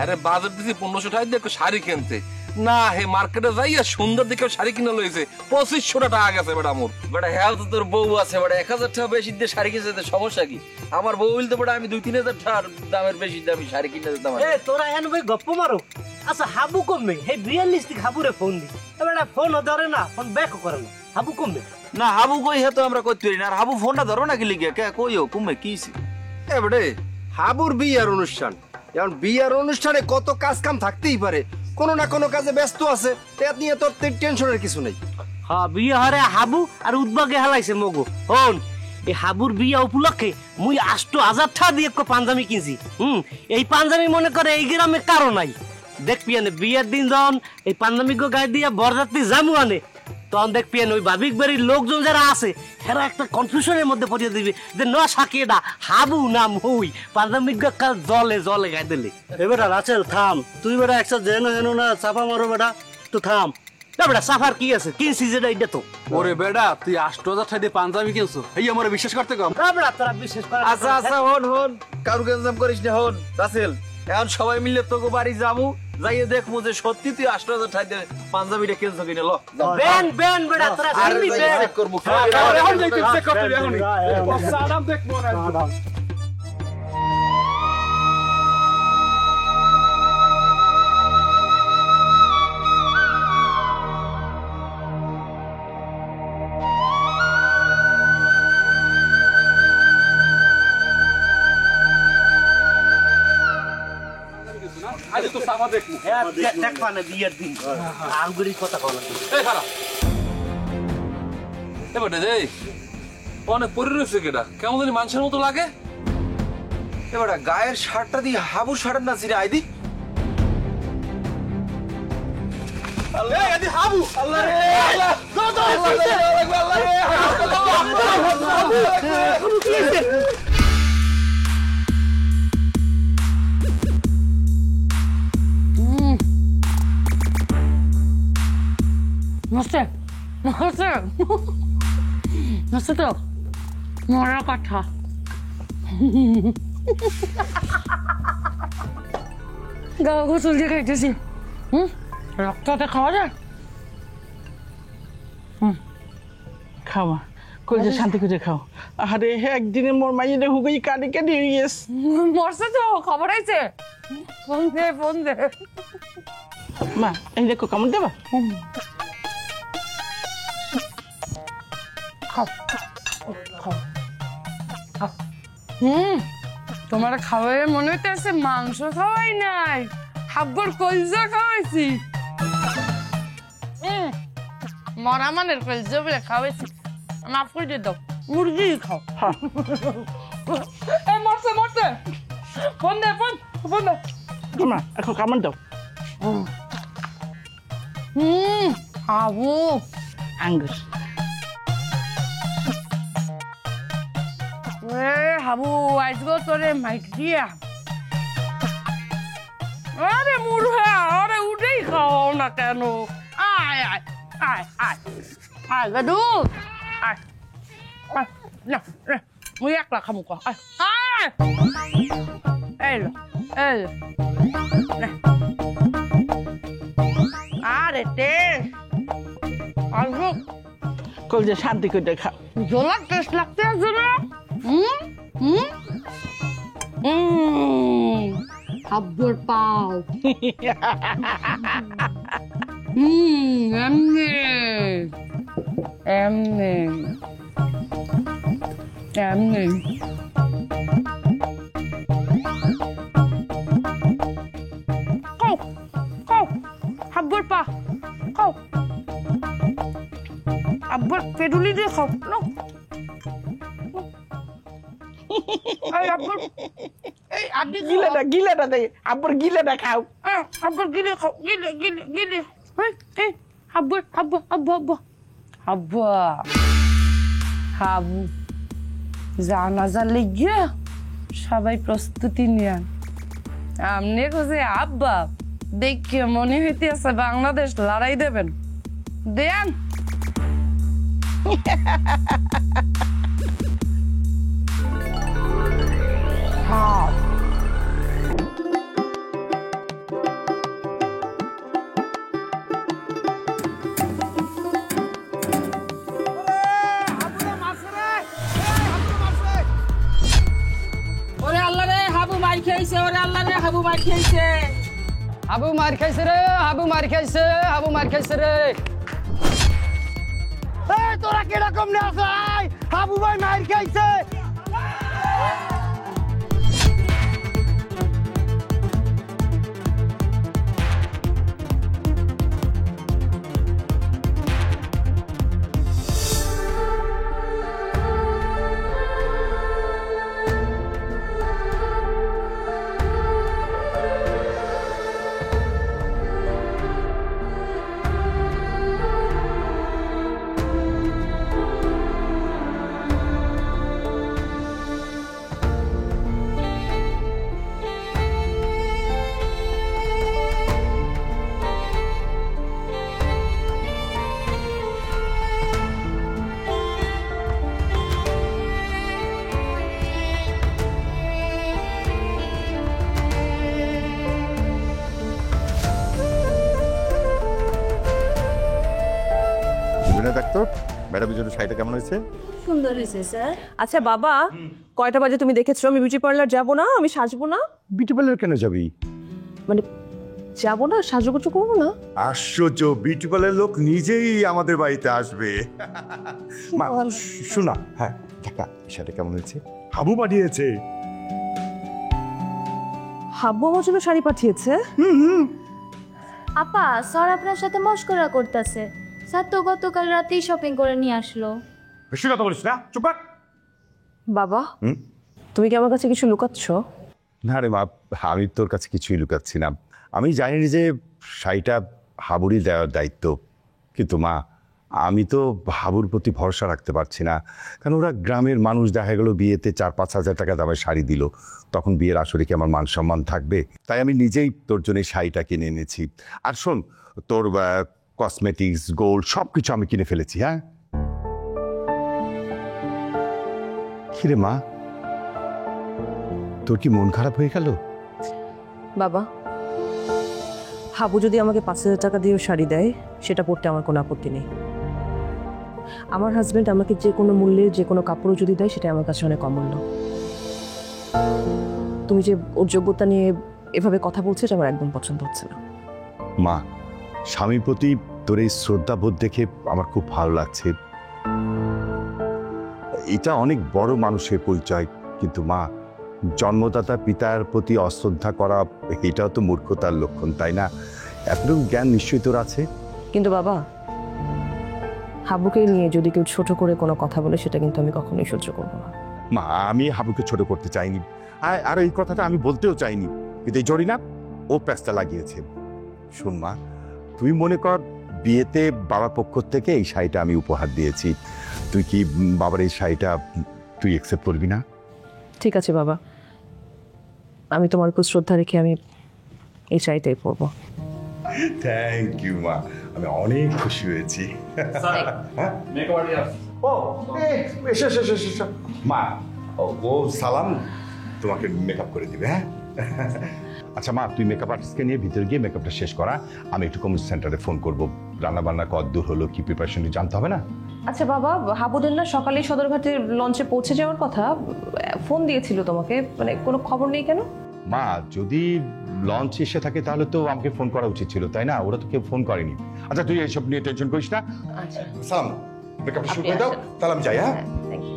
আরে বাজার দিছি 1500 টাকা দিয়ে শাড়ি কিনতে, না হে মার্কেটে যাইয়া সুন্দর দেখে শাড়ি কিনে লইছে 2500 টাকা গেছে বেটা মোর। বেটা হ্যাঁ তো তোর বউ আছে বেটা, 1000 টাকা বেশি দিয়ে শাড়ি কিনতে সমস্যা কি? আমার বউ বলতে বেটা আমি 2-3000 টাকার দামের বেশি দামি শাড়ি কিনে দিতাম। এ তোরা এন ভাই গপ্প মারো। আচ্ছা হাবু কমবে, হে রিয়েলিস্টিক হাবুরে ফোন দি, এবারে ফোনও ধরে না, ফোন ব্যাকও করে না, হাবু কমবে না। হাবু কই হে তো আমরা করতে পারি না, আর হাবু ফোনটা ধরো না কি লিগে কে কইও কমবে কিছি? এবারে হাবুর বিয়ার অনুষ্ঠান, এখন বিয়ার অনুষ্ঠানে কত কাজ কাম থাকতেই পারে, কোনো না কোনো কাজে ব্যস্ত আছে, তে নিয়ে তোর টেনশনের কিছু নেই। হ্যাঁ বিয়ে হরে হাবু আর উদ্বাগে হেলাইছে মগো। হন এই হাবুর বিয়া উপলক্ষে মুই 8000 টাকা দিয়ে পাঞ্জাবি কিনছি। এই পাঞ্জাবি মনে করে এই গ্রামে কারো নাই। দেখবি আনে বিয়ের দিন যখন এই পাঞ্জাবি গো গায়ে দিয়ে বরযাত্রী জামু আনে, তখন দেখবি ওই ভাবিক বাড়ির লোকজন যারা আছে হেরা একটা কনফিউশনের মধ্যে পড়িয়ে দিবি যে না সাকিয়ে না হাবু নাম হই পাঞ্জাবি গো কাল জলে জলে গায়ে দিলে। এবার রাচেল থাম, তুই বেটা একটা জেনো হেনো না চাপা মারো বেটা, তো থাম। না বেটা সাফার কি আছে, কিনছি যেটা এটা তো। ওরে বেটা তুই 8000 টাকা দিয়ে পাঞ্জাবি কিনছো, এই আমার বিশ্বাস করতে কম। না বেটা তোরা বিশ্বাস কর। আচ্ছা আচ্ছা হন হন, কারু গেঞ্জাম করিস না। হন রাসেল, এখন সবাই মিলে তোকে বাড়ি যাবো, যাইয়ে দেখবো যে সত্যি তুই 8000 টাকা দিয়ে পাঞ্জাবিটা কিনছো কিনে। লো বেন বেন বেটা তোরা শুনবি বেন চেক করবো। এখন যাই তুই চেক করতে এখনই সালাম দেখবো না। বিয়ের দিন আলগুড়ি কথা কল অনেক পরে রয়েছে কেটা, কেমন জানি মানুষের মতো লাগে। এবার গায়ের শার্টটা দিয়ে হাবু শার্ট না ছিঁড়ে আইদি। হাবু আল্লাহ রে মাস্টার মাস্টার মাস্টার তো মরা কথা গাও গোসল দিয়ে খাইতেছি। রক্ততে খাওয়া যায়? খাওয়া কইলে শান্তি করে খাও। আরে একদিনে মোর মাইয়ে হুগাই কাটি কাটি হয়ে গেছে। মরছে তো, খবর আছে? ফোন দে ফোন দে। মা এই দেখো কেমন দেবা? তোমার খাওয়াই মনে হইতেছে মাংস খাওয়াই নাই, হাব্বর কলজা খাওয়াইছি। মরা মানের কলজা বলে খাওয়াইছি, মাফ করে দিয়ে দাও, মুরগি খাও। মরছে মরছে, ফোন দে ফোন ফোন দে। মা এখন কেমন দাও? হাবু আঙ্গুর হাবু আজগো তোরে মাইক দিয়া। আরে মুরহা, আরে উঠেই খাও না কেন? আয় আয় আয় আয় আয় গাদু আয় আয় না মুই একলা খামু কো। আয় আয় এই লো এই আরে তে আজগো কইলে শান্তি করে খাও। জোলা টেস্ট লাগতে আছে না? হাব্বর পাও। এমনি এমনি এমনি খাও খাও হাব্বর পা খাও, আব্বর পেডুলি দিয়ে খাও না। এই আব্বর এই আড্ডি গিলে গিলেটা গিলেটা দে আব্বুর গিলেটা খাও আব্বুর গিলে খাও গিলে গিলে গিলে এই আব্বু আব্বু আব্বু আব্বু আব্বু হাবু জানাজার লেগে সবাই প্রস্তুতি নেন আমনে খুঁজে আব্বা দেখে মনে হইতেছে বাংলাদেশ লড়াই দেবেন দেন হ্যাঁ ওরে আল্লাহ রে হাবু মার খাইছে ওরে আল্লাহ রে হাবু মার খাইছে হাবু মার খাইছে রে হাবু মার খাইছে হাবু মার খাইছে রে এই তোরা কিরকম না আসাই হাবু ভাই মার খাইছে ডাক্তার ম্যাডামের জন্য শাড়িটা কেমন হয়েছে? সুন্দর হয়েছে স্যার। আচ্ছা বাবা, কয়টা বাজে তুমি দেখেছো আমি বিউটি পার্লার যাবো না, আমি সাজবো না? বিউটি পার্লার কেন যাবি? মানে যাবো না, সাজুগুজু করবো না? আশ্চর্য, বিউটি পার্লার লোক নিজেই আমাদের বাড়িতে আসবে। মা শোনা, হ্যাঁ টাকা শাড়িটা কেমন হয়েছে? হাবু পাঠিয়েছে। হাবু আমার জন্য শাড়ি পাঠিয়েছে? আপা স্যার আপনার সাথে মস্করা করতেছে। স্যার তো গতকাল রাতেই শপিং করে নিয়ে আসলো। বেশি কথা বলিস না, চুপ কর। বাবা তুমি কি আমার কাছে কিছু লুকাচ্ছ? না রে মা, আমি তোর কাছে কিছুই লুকাচ্ছি না। আমি জানি যে শাড়িটা হাবুরই দেওয়ার দায়িত্ব, কিন্তু মা আমি তো হাবুর প্রতি ভরসা রাখতে পারছি না। কারণ ওরা গ্রামের মানুষ, দেখা গেলো বিয়েতে 4-5 হাজার টাকা দামের শাড়ি দিল, তখন বিয়ের আসরে কি আমার মান সম্মান থাকবে? তাই আমি নিজেই তোর জন্য শাড়িটা কিনে এনেছি। আর শোন, তোর কসমেটিক্স, গোল্ড সব কিছু আমি কিনে ফেলেছি। হ্যাঁ কিরে মা, তোর কি মন খারাপ হয়ে গেল? বাবা, হাবু যদি আমাকে 5,000 টাকা দিয়েও শাড়ি দেয়, সেটা পরতে আমার কোনো আপত্তি নেই। আমার হাজবেন্ড আমাকে যে কোনো মূল্যে যে কোনো কাপড়ও যদি দেয়, সেটা আমার কাছে অনেক অমূল্য। তুমি যে ওর যোগ্যতা নিয়ে এভাবে কথা বলছো, এটা আমার একদম পছন্দ হচ্ছে না। মা, স্বামীর প্রতি তোর এই শ্রদ্ধাবোধ দেখে আমার খুব ভালো লাগছে। এটা অনেক বড় মানুষের পরিচয়, কিন্তু মা, জন্মদাতা পিতার প্রতি অশ্রদ্ধা করা এটাও তো মূর্খতার লক্ষণ, তাই না? এতটুকু জ্ঞান নিশ্চয়ই তোর আছে। কিন্তু বাবা, হাবুকে নিয়ে যদি কেউ ছোট করে কোনো কথা বলে, সেটা কিন্তু আমি কখনোই সহ্য করবো না। মা, আমি হাবুকে ছোট করতে চাইনি, আর এই কথাটা আমি বলতেও চাইনি, কিন্তু এই জরিনা ও প্যাঁচটা লাগিয়েছে। শোন মা, তুই মনে কর বিয়েতে বাবার পক্ষ থেকে এই শাড়িটা আমি উপহার দিয়েছি, তুই কি বাবার এই শাড়িটা তুই অ্যাকসেপ্ট করবি না? ঠিক আছে বাবা, আমি তোমার উপর শ্রদ্ধা রেখে আমি এই শাড়িটাই পরবো। থ্যাংক ইউ মা, আমি অনেক খুশি হয়েছি। ও এসো এসো এসো এসো। মা, ও সালাম তোমাকে মেকআপ করে দিবে। হ্যাঁ আচ্ছা মা, তুই মেকআপ আর্টিস্টকে নিয়ে ভিতরে গিয়ে মেকআপটা শেষ করা, আমি একটু কমিউনিটি সেন্টারে ফোন করবো। রান্না বান্না কত দূর হলো, কি প্রিপারেশন জানতে হবে না? আচ্ছা বাবা, হাবুদের না সকালেই সদরঘাটের লঞ্চে পৌঁছে যাওয়ার কথা, ফোন দিয়েছিল তোমাকে, মানে কোনো খবর নেই কেন? মা, যদি লঞ্চ এসে থাকে তাহলে তো আমাকে ফোন করা উচিত ছিল, তাই না? ওরা তো কেউ ফোন করেনি। আচ্ছা তুই এইসব নিয়ে টেনশন করিস না। আচ্ছা সালাম, মেকআপটা শুরু করে দাও, তাহলে আমি যাই। হ্যাঁ থ্যাংক ইউ।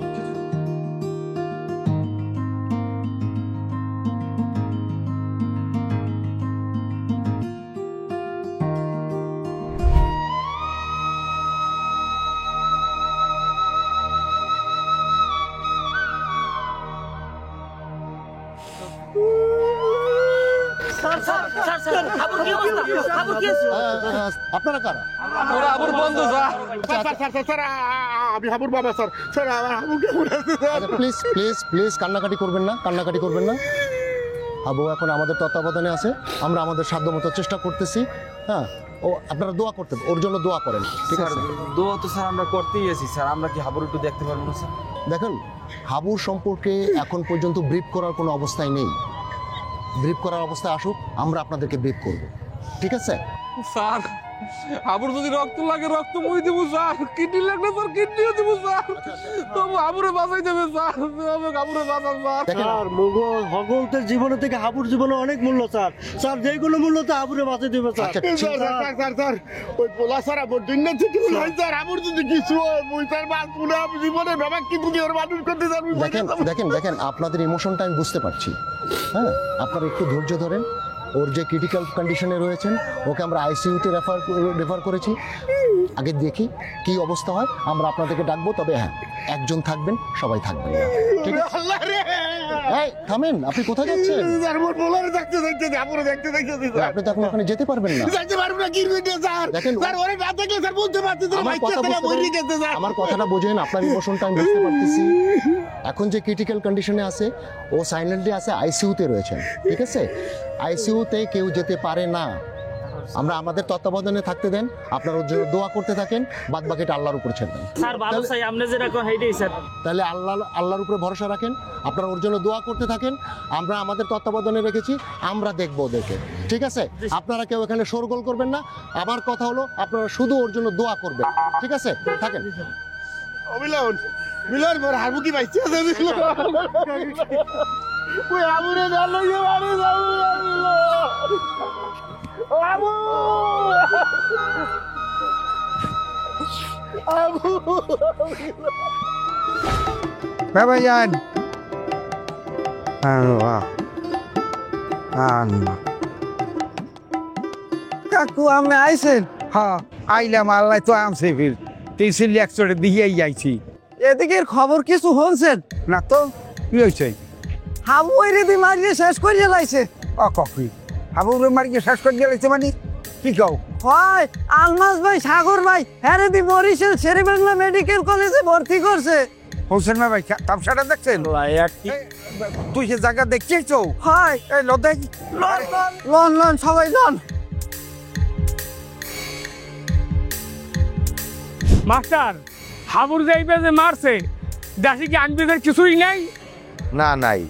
আপনারা কারা? ওরা আবুর বন্ধু স্যার। আমি হাবুর বাবা স্যার। স্যার আমার হাবুকে প্লিজ প্লিজ প্লিজ কান্নাকাটি করবেন না, কান্নাকাটি করবেন না। হাবু এখন আমাদের তত্ত্বাবধানে আছে, আমরা আমাদের সাধ্যমতো চেষ্টা করতেছি। হ্যাঁ, ও আপনারা দোয়া করতে, ওর জন্য দোয়া করেন, ঠিক আছে? দোয়া তো স্যার আমরা করতেই আছি স্যার, আমরা কি হাবুর একটু দেখতে পারবো না স্যার? দেখেন, হাবুর সম্পর্কে এখন পর্যন্ত ব্রিফ করার কোনো অবস্থায় নেই। ব্রিফ করার অবস্থায় আসুক, আমরা আপনাদেরকে ব্রিফ করব, ঠিক আছে? স্যার হাবুর যদি রক্ত লাগে রক্ত মই দিব স্যার, কিডনি লাগলে স্যার কিডনিও দিব স্যার, তবু হাবুরে বাঁচাই দেবে স্যার, হাবুরে বাঁচান স্যার। স্যার হগলদের জীবনে থেকে হাবুর জীবনে অনেক মূল্য স্যার, স্যার যে কোনো মূল্য তো হাবুরে বাঁচাই দেবে স্যার। স্যার ওই পোলা স্যার আমার দুনিয়া থেকে নাই স্যার, আমার যদি কিছু হয় মুই স্যার বাঁচবো আমি জীবনে বাবা কি বুঝি ওর মানুষ করতে স্যার। দেখেন দেখেন দেখেন আপনাদের ইমোশনটা আমি বুঝতে পারছি। হ্যাঁ, আপনারা একটু ধৈর্য ধরেন। ওর যে ক্রিটিক্যাল কন্ডিশনে রয়েছেন, ওকে আমরা আইসিইউতে রেফার করেছি। আগে দেখি কি অবস্থা হয়, আমরা আপনাদেরকে ডাকবো। তবে হ্যাঁ, একজন থাকবেন, সবাই থাকবেন না, ঠিক আছে? এই থামেন, আপনি কোথায় যাচ্ছেন? আপনি তো এখন ওখানে যেতে পারবেন না। দেখেন, আমার কথাটা বোঝেন, আপনার ইমোশনটা আমি বুঝতে পারতেছি। এখন যে ক্রিটিক্যাল কন্ডিশনে আছে, ও সাইলেন্টলি আছে, আইসিইউতে রয়েছেন, ঠিক আছে? আইসিইউতে কেউ যেতে পারে না, আমরা আমাদের তত্ত্বাবধানে থাকতে দেন। আপনার ওর জন্য দোয়া করতে থাকেন, বাদ বাকিটা আল্লাহর উপর ছেড়ে দেন। স্যার ভালো চাই আপনি যেটা কোন হেইটাই স্যার। তাহলে আল্লাহর উপরে ভরসা রাখেন, আপনারা ওর জন্য দোয়া করতে থাকেন। আমরা আমাদের তত্ত্বাবধানে রেখেছি, আমরা দেখবো ওদেরকে, ঠিক আছে? আপনারা কেউ এখানে শোরগোল করবেন না। আমার কথা হলো, আপনারা শুধু ওর জন্য দোয়া করবেন, ঠিক আছে? থাকেন। মিলন মিলন মোর হাবু কি বাইছে আছে? ওই আমুরে জানো যে বাড়ি যাবো আবু আবু বাবা যান কাকু আমি আইছেন? হ্যাঁ আইলাম, আল্লাহ তো আমছে ফির তিনশিল একশোটে দিয়ে যাইছি। এদিকের খবর কিছু হনছেন না তো? কি হয়েছে? হাবু এরে মারিয়ে শেষ করে লাইছে। ও কফি হাবু মারিয়ে শেষ করে লাইছে মানে কি কও? হয় আলমাস ভাই, সাগর ভাই, হ্যাঁ দি বরিশাল শেরে বাংলা মেডিকেল কলেজে ভর্তি করছে। হোসেন ভাই তামসাটা দেখছেন? তুই সে জায়গা দেখছিস? হয় এই লদাই লন লন সবাই লন। মাস্টার হাবুর যাইবে যে মারছে, দাসি কি আনবিদের কিছুই নাই? না নাই,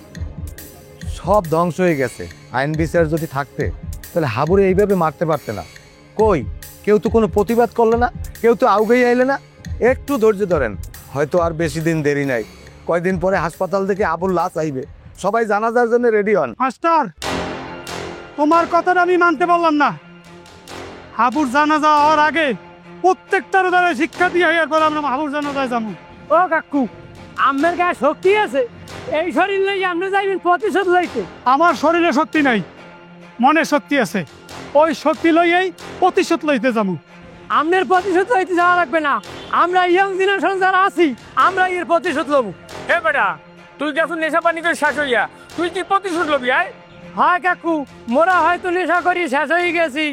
সব ধ্বংস হয়ে গেছে। আইন বিচার যদি থাকতে তাহলে হাবুরে এইভাবে মারতে পারতে না। কই কেউ তো কোনো প্রতিবাদ করলো না, কেউ তো আউগেই আইলে না। একটু ধৈর্য ধরেন, হয়তো আর বেশি দিন দেরি নাই। কয়দিন পরে হাসপাতাল থেকে আবুল লাশ আইবে, সবাই জানাজার জন্য রেডি হন। মাস্টার তোমার কথাটা আমি মানতে পারলাম না। হাবুর জানাজা হওয়ার আগে প্রত্যেকটার দ্বারা শিক্ষা দিয়ে এরপর আমরা হাবুর জানাজায় যাবো। ও কাকু, আমের গায়ে শক্তি আছে, এই শরীর লই আপনি যাইবেন প্রতিশোধ লইতে? আমার শরীরে শক্তি নাই, মনে শক্তি আছে। ওই শক্তি লইয়েই প্রতিশোধ লইতে যাবো। আপনার প্রতিশোধ লইতে যাওয়া লাগবে না, আমরা ইয়ং জেনারেশন যারা আছি আমরা এর প্রতিশোধ লবো। হে বেটা, তুই গেছো নেশা পানি করে শেষ হইয়া, তুই কি প্রতিশোধ লবি? হয় কাকু, মোরা হয়তো নেশা করি শেষ হয়ে গেছি,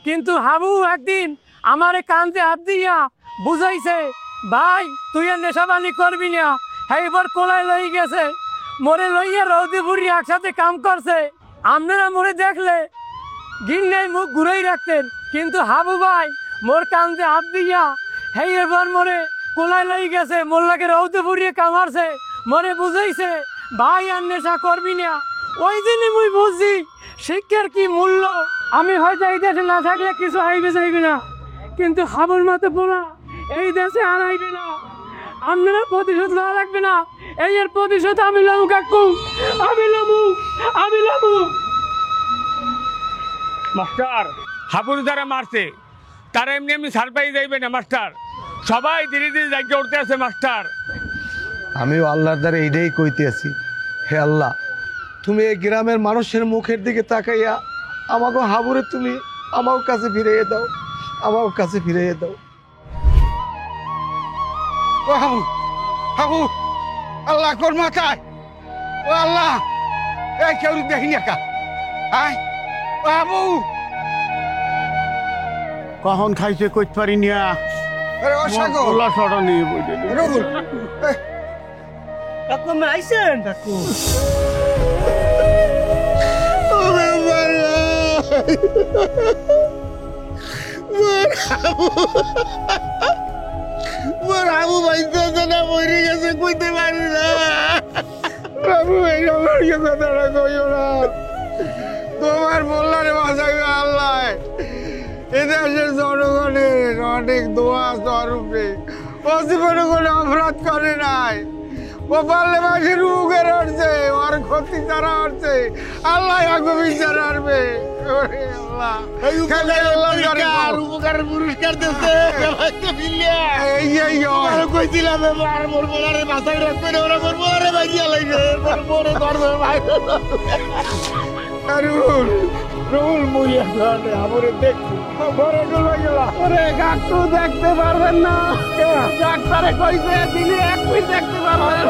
কিন্তু হাবু একদিন আমারে কান্দে হাত দিয়া বুঝাইছে, ভাই তুই আর নেশা পানি করবি না। এইবার কোলায় লই গেছে, মোরে লইয়া রৌদি বুড়ি একসাথে কাম করছে। আপনারা মোরে দেখলে গিন্নায় মুখ ঘুরেই রাখতেন, কিন্তু হাবু ভাই মোর কান্দে হাত দিয়া হেই এবার মোরে কোলায় লই গেছে, মোর লাগে রৌদি বুড়িয়ে কামারছে, মোরে বুঝাইছে ভাই আর নেশা করবি না। ওই দিনই মুই বুঝছি শিক্ষার কি মূল্য। আমি হয়তো এই দেশে না থাকলে কিছু আইবে যাইবে না, কিন্তু হাবুর মতো বলা এই দেশে আর আইবে না। আপনারা প্রতিশোধ না রাখবে না, এই এর প্রতিশোধ আমি লবো কাকু, আমি লবো, আমি লবো। মাস্টার হাবুর যারা মারছে তারা এমনি এমনি ছাড় পাই যাইবে না মাস্টার, সবাই ধীরে ধীরে জায়গা উঠতে আছে মাস্টার। আমিও আল্লাহর দ্বারা এইটাই কইতে আছি, হে আল্লাহ তুমি এই গ্রামের মানুষের মুখের দিকে তাকাইয়া আমাকে হাবুরে তুমি আমার কাছে ফিরিয়ে দাও, আমার কাছে ফিরিয়ে দাও। ও হাবু হাবু, আল্লাহ কোন মাথায়, ও আল্লাহ এই কেউ দেখিনি একা। আয় বাবু কখন খাইছে কইতে পারি না। ওলা ছড়া নিয়ে বইতে কাকু আমি আইছেন কাকু বাবু বাইতে না মরে গেছে কইতে পারি না। বাবু এই আমার কথাটা কইও না, তোমার বললারে বাঁচাবে আল্লাহ। এদেশের জনগণের অনেক দোয়া স্বরূপে ও জীবনে কোনো অপরাধ করে নাই। ও পারলে মাসের মুখের হচ্ছে, ওর ক্ষতি তারা হচ্ছে, আল্লাহ আগে বিচার আসবে। উপকারের পুরস্কার দিচ্ছে কইছিলাম মোর বলারে বাসায় রাখবে ওরা মোর বলারে ভাইয়া লাগবে মোরে ধরবে ভাই রুল মুইয়া ধরে আমরে দেখছি ঘরে ডুবে গেল। ওরে কাকু দেখতে পারবেন না, ডাক্তারে কইছে দিলি এক মিনিট দেখতে পারবেন।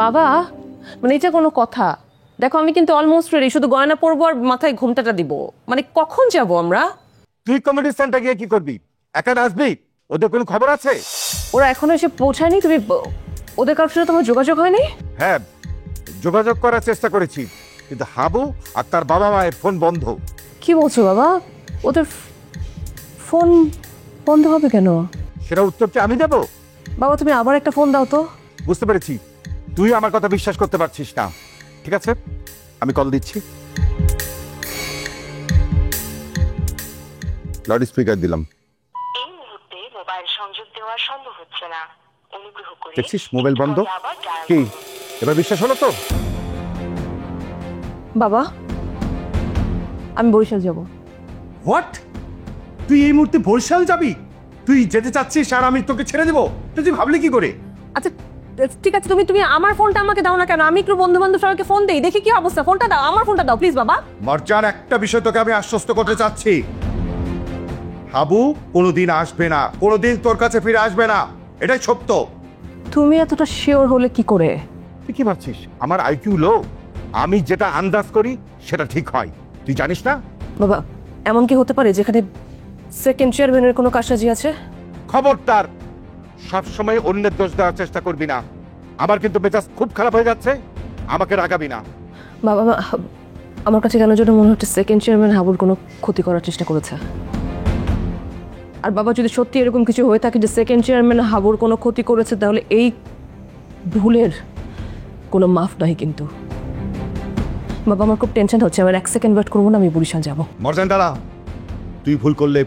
বাবা মানে এটা কোনো কথা? দেখো আমি কিন্তু অলমোস্ট রেডি, শুধু গয়না পরবো আর মাথায় ঘুমটাটা দিব। মানে কখন যাব আমরা? তুই কমেডি সেন্টার গিয়ে কি করবি? একা আসবি? ওদের কোনো খবর আছে? ওরা এখনো এসে পৌঁছায়নি? তুমি ওদের কারোর সাথে তোমার যোগাযোগ হয়নি? হ্যাঁ যোগাযোগ করার চেষ্টা করেছি, কিন্তু হাবু আর তার বাবা মায়ের ফোন বন্ধ। কি বলছো বাবা? ওদের ফোন বন্ধ হবে কেন? সেটা উত্তরটা আমি দেব? বাবা তুমি আবার একটা ফোন দাও তো। বুঝতে পেরেছি তুই আমার কথা বিশ্বাস করতে পারছিস না। ঠিক আছে আমি কল দিচ্ছি। লাউড স্পিকার দিলাম। এই মুহূর্তে মোবাইল সংযোগ দেওয়া সম্ভব হচ্ছে না, অনুগ্রহ করে দেখছিস মোবাইল বন্ধ। কি এবার বিশ্বাস হলো তো? বাবা আমি বরিশাল যাব। হোয়াট? তুই এই মুহূর্তে বরিশাল যাবি? তুই যেতে চাচ্ছিস আর আমি তোকে ছেড়ে দেবো? তুই ভাবলি কি করে? আচ্ছা ঠিক আছে, তুমি তুমি আমার ফোনটা আমাকে দাও না কেন? আমি একটু বন্ধু বান্ধব সবাইকে ফোন দেই, দেখি কি অবস্থা। ফোনটা দাও, আমার ফোনটা দাও প্লিজ বাবা। মর্জান একটা বিষয় তোকে আমি আশ্বস্ত করতে চাচ্ছি, হাবু কোনোদিন আসবে না, কোনোদিন তোর কাছে ফিরে আসবে না, এটাই সত্য। তুমি এতটা শিওর হলে কি করে? তুই কি ভাবছিস আমার আইকিউ লো? আমি যেটা আন্দাজ করি সেটা ঠিক হয়, তুই জানিস না? বাবা এমন কি হতে পারে যেখানে সেকেন্ড চেয়ারম্যানের কোনো কারসাজি আছে? খবরদার সবসময় অন্যের দোষ দেওয়ার চেষ্টা করবি না। আমার কিন্তু মেজাজ খুব খারাপ হয়ে যাচ্ছে, আমাকে রাগাবি না। বাবা আমার কাছে কেন যেন মনে হচ্ছে সেকেন্ড চেয়ারম্যান হাবুর কোনো ক্ষতি করার চেষ্টা করেছে। আর বাবা যদি সত্যি এরকম কিছু হয়ে থাকে যে সেকেন্ড চেয়ারম্যান হাবুর কোনো ক্ষতি করেছে, তাহলে এই ভুলের কোনো মাফ নাই কিন্তু। বাবা আমার খুব টেনশন হচ্ছে, আমার 1 সেকেন্ড ওয়েট করবো না, আমি বরিশাল যাবো। মর্জান দাঁড়া, তুই ভুল করলে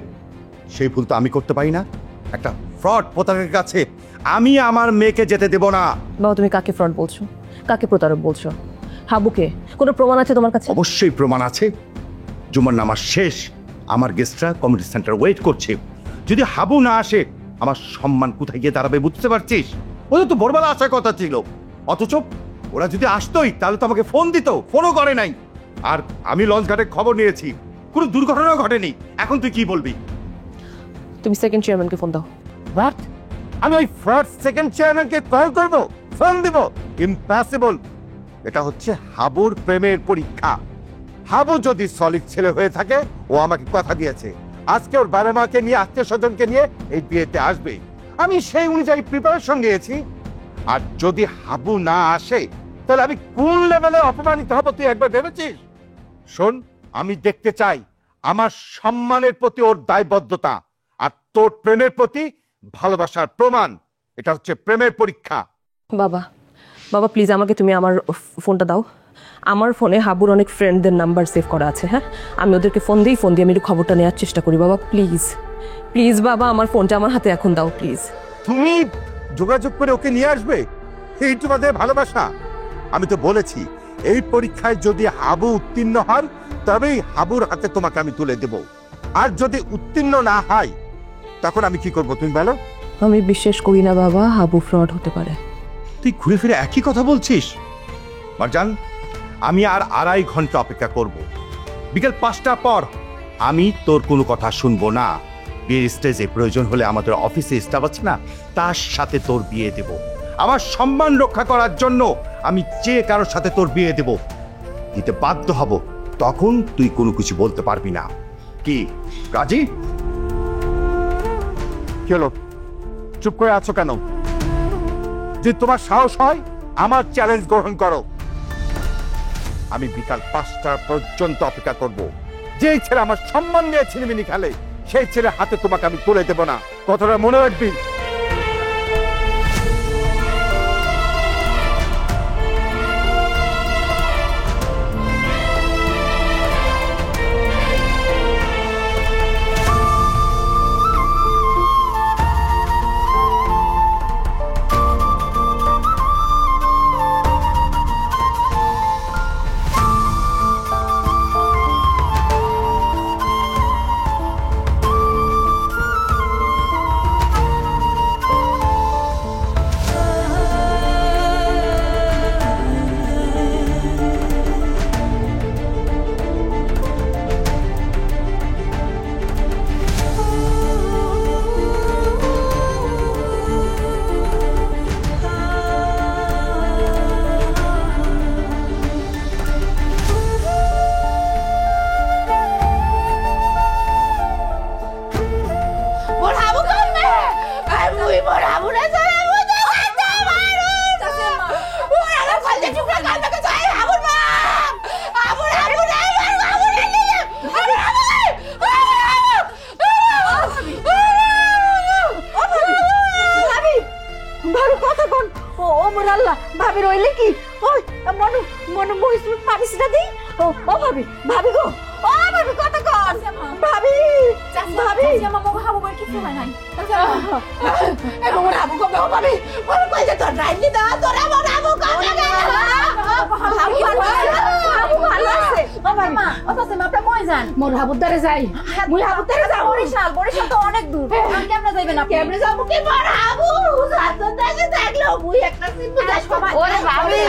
সেই ভুল তো আমি করতে পারি না। একটা ফ্রড প্রতারকের কাছে আমি আমার মেয়েকে যেতে দেব না। বাবা তুমি কাকে ফ্রড বলছো, কাকে প্রতারক বলছো? হাবুকে? কোনো প্রমাণ আছে তোমার কাছে? অবশ্যই প্রমাণ আছে। জুমার নামাজ শেষ, আমার গেস্টরা কমিউনিটি সেন্টার ওয়েট করছে। যদি হাবু না আসে আমার সম্মান কোথায় গিয়ে দাঁড়াবে বুঝতে পারছিস? ওদের তো ভোরবেলা আসার কথা ছিল, অথচ ওরা যদি আসতোই তাহলে তো আমাকে ফোন দিত, ফোনও করে নাই। আর আমি লঞ্চ ঘাটে খবর নিয়েছি, কোনো দুর্ঘটনাও ঘটেনি। এখন তুই কি বলবি? তুমি সেকেন্ড চেয়ারম্যানকে ফোন দাও। বাট আমি ওই ফার্স্ট সেকেন্ড চেয়ারম্যানকে কল করব, ফোন দেব? ইম্পসিবল। এটা হচ্ছে হাবুর প্রেমের পরীক্ষা। হাবু যদি সলিড ছেলে হয়ে থাকে, ও আমাকে কথা দিয়েছে আজকে ওর বাবা মাকে নিয়ে, আত্মীয় স্বজনকে নিয়ে এই বিয়েতে আসবে। আমি সেই অনুযায়ী প্রিপারেশন নিয়েছি। আর যদি হাবু না আসে তাহলে আমি কোন লেভেলে অপমানিত হব তুই একবার ভেবেছিস? শোন, আমি দেখতে চাই আমার সম্মানের প্রতি ওর দায়বদ্ধতা আর তোর প্রেমের প্রতি ভালোবাসার প্রমাণ। এটা হচ্ছে প্রেমের পরীক্ষা। বাবা বাবা প্লিজ আমাকে তুমি আমার ফোনটা দাও। আমার ফোনে হাবুর অনেক ফ্রেন্ডদের নাম্বার সেভ করা আছে। হ্যাঁ, আমি ওদেরকে ফোন দিয়ে আমি একটু খবরটা নেওয়ার চেষ্টা করি। বাবা প্লিজ প্লিজ বাবা, আমার ফোনটা আমার হাতে এখন দাও প্লিজ। তুমি যোগাযোগ করে ওকে নিয়ে আসবে, এই তোমাদের ভালোবাসা। আমি তো বলেছি এই পরীক্ষায় যদি হাবু উত্তীর্ণ হন তবেই হাবুর হাতে তোমাকে আমি তুলে দেব, আর যদি উত্তীর্ণ না হয় তখন আমি কি করব তুমি বলো? আমি বিশ্বাস করি না বাবা হাবু ফ্রড হতে পারে। তুই ঘুরে ফিরে একই কথা বলছিস। মারজান, আমি আর 2.5 ঘন্টা অপেক্ষা করব। বিকেল 5টা পর আমি তোর কোনো কথা শুনবো না। বিয়ের স্টেজে প্রয়োজন হলে আমাদের অফিসে স্টাফ আছে না, তার সাথে তোর বিয়ে দেব। আমার সম্মান রক্ষা করার জন্য আমি যে কারোর সাথে তোর বিয়ে দেব, দিতে বাধ্য হব। তখন তুই কোনো কিছু বলতে পারবি না। কি রাজি? কি হলো, চুপ করে আছো কেন? যে তোমার সাহস হয় আমার চ্যালেঞ্জ গ্রহণ করো। আমি বিকাল 5টা পর্যন্ত অপেক্ষা করব। যে ছেলে আমার সম্মান নিয়ে ছিনিমিনি খেলে সেই ছেলে হাতে তোমাকে আমি তুলে দেব না, কথাটা মনে রাখবি। ভাবি রইলে কি ওই মনু মনু মহিষ পানিসটা দেই। ও ভাবি, ভাবি গো, ও ভাবি কত কর ভাবি, ভাবি আমার মগো হাবু বল কিছু হয় নাই। এ মোর হাবু কবে ও ভাবি মোর কই যে তোর রাইনি দা তোর আমার হাবু কবে গেল? হাবু ভালো আছে। ও ভাবি মা ও তো সেমা আপনি কই যান? মোর হাবুর দারে যাই, মুই হাবুর দারে যাই। বরিশাল, বরিশাল তো অনেক দূর। আমি কেমনে যাইবেন আপনি? কেমনে যাবো কি মোর হাবু সাত দাগে থাকলো মুই একটা সিন বুঝাস সবাই। ওরে ভাবি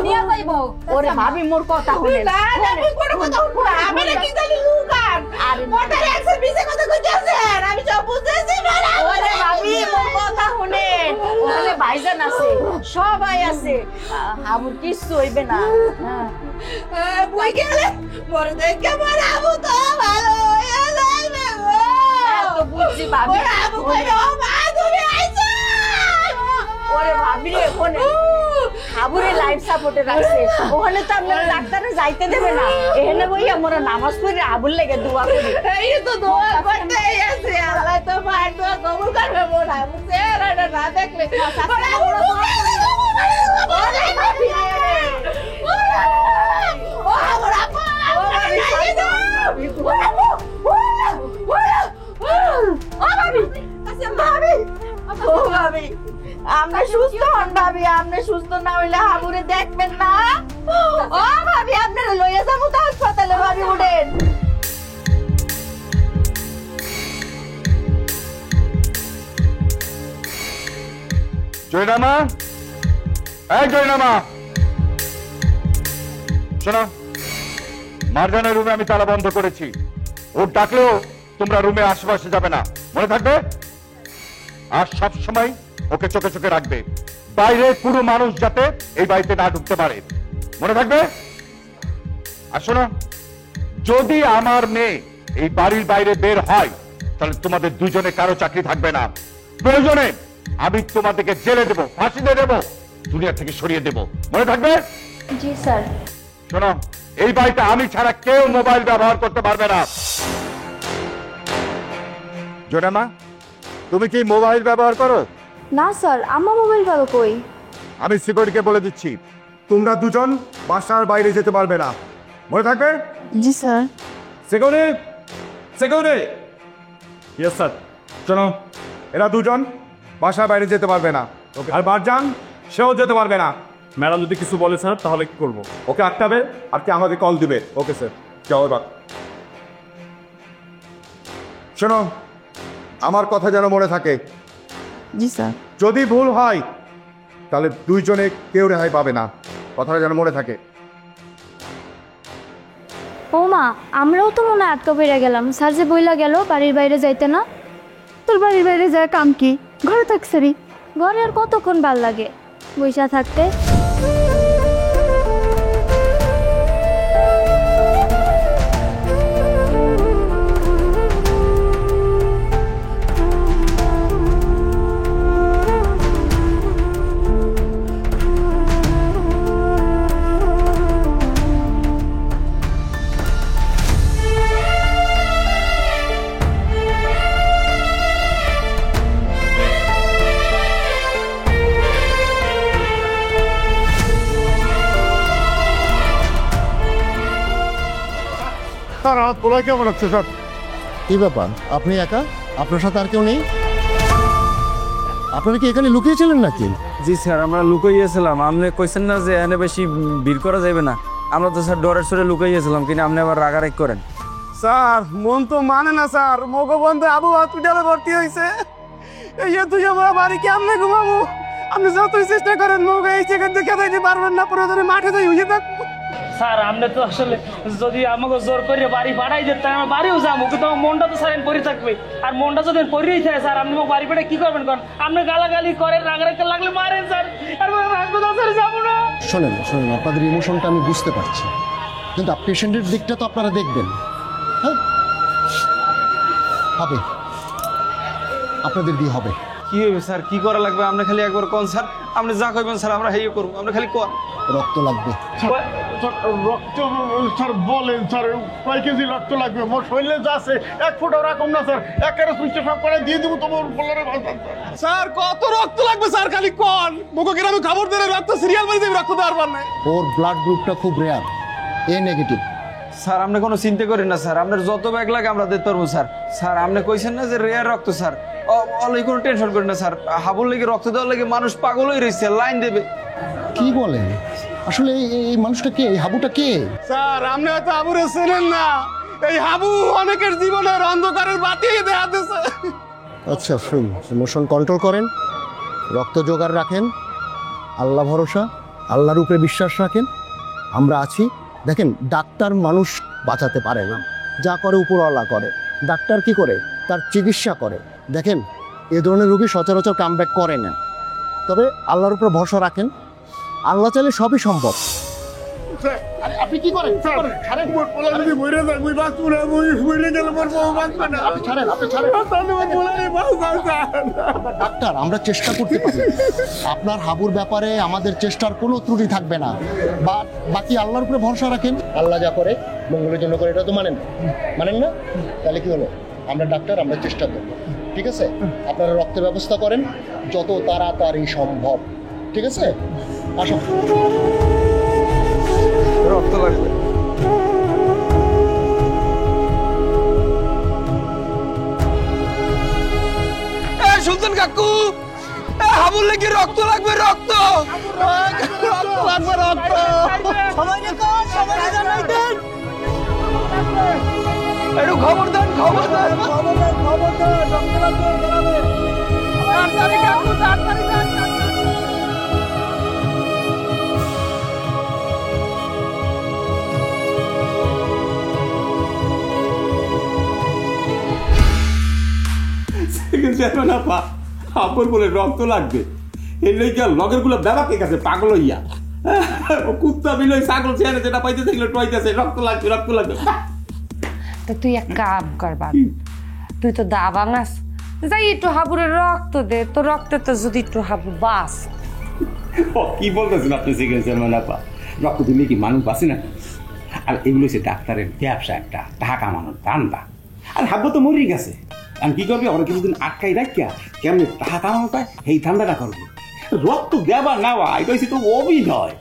নিয়া যাইবো। ওরে ভাবি মোর কথা হলে না না আমি কোন কথা শুনবো না। আমি কি জানি লুকান আরে মোটার একশো বিশে কথা কইতাছেন আমি সব বুঝতেছি না। ওরে ভাবি মোর কথা শুনেন, ওখানে ভাইজান আছে সবাই আছে, হাবুর কিছু হইবে না। বই গেলে বড় দেখে মোর হাবু তো ভালো হয়ে যাইবে গো। তো বুঝছি ভাবি মোর হাবু কইলো মা তুমি আইছো। ওরে ভাবি রে কোনে হাবুরে লাইফ সাপোর্টে রাখছে, ওখানে তো আপনারা ডাক্তারে যাইতে দেবে না। এখানে বই আমরা নামাজ পড়ে হাবুর লেগে দোয়া করি। এই তো দোয়া করতেই আছে, আল্লাহ তো মার দোয়া কবুল করবে। মোর হাবু চেহারাটা না দেখলে আপনি সুস্থ হন ভাবি, আপনি সুস্থ না হইলে হাবুরে দেখবেন না। ও ভাবি আপনারা লইয়া যাবো তো হাসপাতালে। ভাবি উঠেন। জয়নামা, এই জয়নামা শোনো, মারজানের রুমে আমি তালা বন্ধ করেছি। ও ডাকলেও তোমরা রুমে আশেপাশে যাবে না, মনে থাকবে। আর সব সময় ওকে চোখে চোখে রাখবে, বাইরে পুরো মানুষ যাতে এই বাড়িতে না ঢুকতে পারে, মনে থাকবে। আর শোনো, যদি আমার মেয়ে এই বাড়ির বাইরে বের হয় তাহলে তোমাদের দুজনে কারো চাকরি থাকবে না। প্রয়োজনে আমি তোমাদেরকে জেলে দেবো, ফাঁসিতে দেবো, দুনিয়া থেকে সরিয়ে দেবো, মনে থাকবে। জি স্যার। শোনো, এই বাড়িতে আমি ছাড়া কেউ মোবাইল ব্যবহার করতে পারবে না। জোনামা, তুমি কি মোবাইল ব্যবহার করো? না স্যার, আমার মোবাইল ভালো কই। আমি সিকিউরিটিকে বলে দিচ্ছি তোমরা দুজন বাসার বাইরে যেতে পারবে না, মনে থাকবে? জি sir. Security, security. Yes sir. শোনো, এরা দুজন বাসার বাইরে যেতে পারবে না, আর বারজান সেও যেতে পারবে না। ম্যাডাম যদি কিছু বলে স্যার তাহলে কি করবো? ওকে আটকাবে আর কি আমাকে কল দিবে। ওকে স্যার, যাও এবার। শোনো, আমার কথা যেন মনে থাকে। জি স্যার। যদি ভুল হয় তাহলে দুইজনে কেউ রেহাই পাবে না, কথাটা যেন মনে থাকে। ও মা, আমরাও তো মনে আটকা পড়ে গেলাম। স্যার যে বইলা গেল বাড়ির বাইরে যাইতে না। তোর বাড়ির বাইরে যায় কাম কি? ঘরে থাকছারি। ঘরে আর কতক্ষণ ভাল লাগে বইসা থাকতে? স্যার হাত তোলা কেমন হচ্ছে স্যার? কি ব্যাপার, আপনি একা? আপনার সাথে আর কেউ নেই? আপনারা কি এখানে লুকিয়েছিলেন নাকি? জি স্যার, আমরা লুকাইয়েছিলাম। আপনি কইছেন না যে এনে বেশি ভিড় করা যাবে না, আমরা তো স্যার ডরের সরে লুকাইয়েছিলাম, কিন্তু আপনি আবার রাগারাগ করেন। স্যার মন তো মানে না স্যার, মগো বন্ধু আবু হসপিটালে ভর্তি হয়েছে। এই যে তুই আমার বাড়ি কেমনে ঘুমাবো? আপনি যতই চেষ্টা করেন মগো এই জায়গা থেকে খেতে পারবেন না, প্রয়োজনে মাঠে যাই হয়ে থাকবো। স্যার আপনি তো আসলে যদি আমাকে জোর করে বাড়ি পাঠাই দেন তাহলে আমার বাড়িও যাবো, কিন্তু আমার মনটা তো স্যার পড়ে থাকবে। আর মনটা যদি পড়েই থাকে স্যার, আপনি বাড়ি পেটে কি করবেন? কারণ আপনি গালাগালি করেন, রাগারাগ লাগলে মারেন স্যার, আর হাসপাতাল স্যার যাবো না। শোনেন শোনেন, আপনাদের ইমোশনটা আমি বুঝতে পারছি, কিন্তু পেশেন্টের দিকটা তো আপনারা দেখবেন। হ্যাঁ, হবে, আপনাদের দিয়ে হবে। কি হবে স্যার? কি করা লাগবে? আপনি খালি একবার কোন স্যার, আপনি যা কইবেন স্যার আমরা হেই করব। আপনি খালি কোন। রক্ত লাগবে। রক্ত স্যার বলেন স্যার, কয় কেজি রক্ত লাগবে? মোর শরীরে যা আছে 1 ফুটও রাখুন না স্যার, একেবারে সুইচটা সব করে দিয়ে দিব তোমার বলারে। স্যার কত রক্ত লাগবে স্যার খালি কোন? মুখো গ্রামে খবর দিলে রক্ত সিরিয়াল বাড়ি দেব, রক্ত দেওয়ার পার নাই। ওর ব্লাড গ্রুপটা খুব রেয়ার, এ নেগেটিভ। স্যার আপনি কোনো চিন্তা করেন না স্যার, আপনার যত ব্যাগ লাগে আমরা দিতে পারবো স্যার। স্যার আপনি কইছেন না যে রেয়ার রক্ত স্যার, অনেক কোনো টেনশন করেন না স্যার। হাবুর লেগে রক্ত দেওয়ার লেগে মানুষ পাগল হয়ে রয়েছে, লাইন দেবে। কি বলেন? আসলে এই মানুষটা কে? এই হাবুটা কে? স্যার আপনি হয়তো হাবুরে চেনেন না, এই হাবু অনেকের জীবনের অন্ধকারের বাতি দেখা দিয়েছে। আচ্ছা শুন, ইমোশন কন্ট্রোল করেন, রক্ত জোগাড় রাখেন, আল্লাহ ভরসা, আল্লাহর উপরে বিশ্বাস রাখেন, আমরা আছি। দেখেন ডাক্তার মানুষ বাঁচাতে পারে না, যা করে উপরওয়ালা করে। ডাক্তার কি করে? তার চিকিৎসা করে। দেখেন এ ধরনের রোগী সচরাচর কামব্যাক করে না, তবে আল্লাহর উপরে ভরসা রাখেন, আল্লাহ চাইলে সবই সম্ভব। আপনি কি করেন? ডাক্তার আমরা চেষ্টা করতে পারি, আপনার হাবুর ব্যাপারে আমাদের চেষ্টার কোনো ত্রুটি থাকবে না। বাকি আল্লাহর উপরে ভরসা রাখেন, আল্লাহ যা করে মঙ্গলের জন্য করে, এটা তো মানেন না? তাহলে কি হলো? আমরা ডাক্তার, আমরা চেষ্টা করবো, ঠিক আছে? আপনারা রক্তের ব্যবস্থা করেন যত তাড়াতাড়ি সম্ভব, ঠিক আছে? আসো, রক্ত লাগবে। সুলতান কাকু, হাবুর লেগে রক্ত লাগবে, রক্ত লাগবে, রক্ত। একটু খবর দেন, খবর দেন, খবর দেন, রক্ত লাগবে। তাড়াতাড়ি কাকু, তাড়াতাড়ি দেন। বলে রক্ত লাগবে, এই লইকা লগের গুলো ব্যাপাকে গেছে পাগল হইয়া। কুত্তা বিলই ছাগল চেয়ারে যেটা পাইতে থাকলে টয়তেছে, রক্ত লাগবে, রক্ত লাগবে। তো তুই এক কাম কর বাবা, তুই তো দা বাংলাস, যাই একটু হাবুরে রক্ত দে, তো রক্তে তো যদি একটু হাবু বাস। কি বলতেছেন আপনি? রক্ত দিলে কি মানুষ বাঁচে না? আর এগুলো হচ্ছে ডাক্তারের ব্যবসা, একটা টাকা কামানোর ধান্দা। আর হাব্বু তো মরেই গেছে, আমি কি করবে? ওরা কিছুদিন আটকাই রাখিয়া কেমনি টাকা কামানো পায় এই ধান্দাটা করবে। রক্ত দেবা নেওয়া এটা হচ্ছে তো অভিনয়।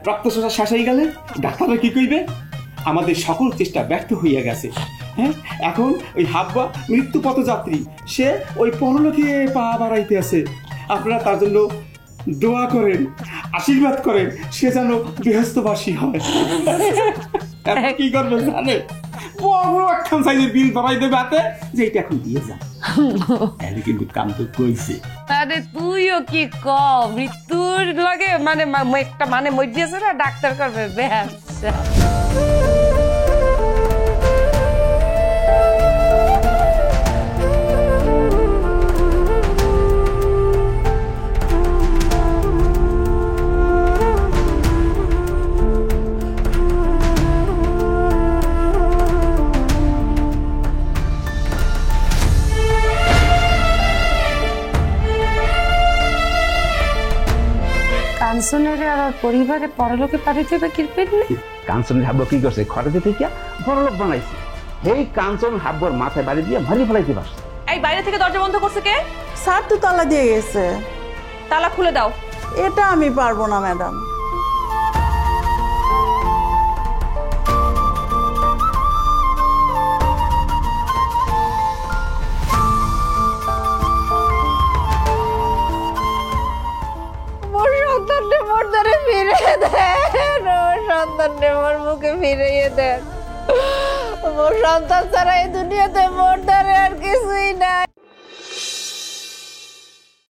রক্ত শোষা শেষ হয়ে গেলে ডাক্তাররা কি কইবে? আমাদের সকল চেষ্টা ব্যর্থ হইয়া গেছে। হ্যাঁ, এখন ওই হাব্বা মৃত্যু পথযাত্রী, সে ওই পরলোকে পা বাড়াইতে আছে। আপনারা তার জন্য দোয়া করেন, আশীর্বাদ করেন, সে যেন গৃহস্থবাসী হয়। এখন কি করবে জানে? বড় একখান সাইজের বিল বাড়াই দেবে হাতে যে এটা এখন দিয়ে যান। তাহলে কিন্তু কাম তো কইছে। আরে তুইও কি ক, মৃত্যুর লাগে মানে একটা মানে মরিয়েছে না, ডাক্তার করবে ব্যবসা। কাঞ্চনের আর পরিবারে পরলোকে পাঠিয়ে দেবে কি পেলে? কাঞ্চনের হাব্বা কি করছে? খরচে থেকে বড়লোক বানাইছে। এই কাঞ্চন হাব্বর মাথায় বাড়ি দিয়ে ভারী ফেলাইতে পারছে। এই বাইরে থেকে দরজা বন্ধ করছে কে? স্যার তো তালা দিয়ে গেছে। তালা খুলে দাও। এটা আমি পারবো না ম্যাডাম। ফিরে দেন, ওর সন্তানকে মোর মুখে ফিরিয়ে দেন। মোর সন্তান ছাড়া এই দুনিয়াতে মোর দ্বারে আর কিছুই নাই।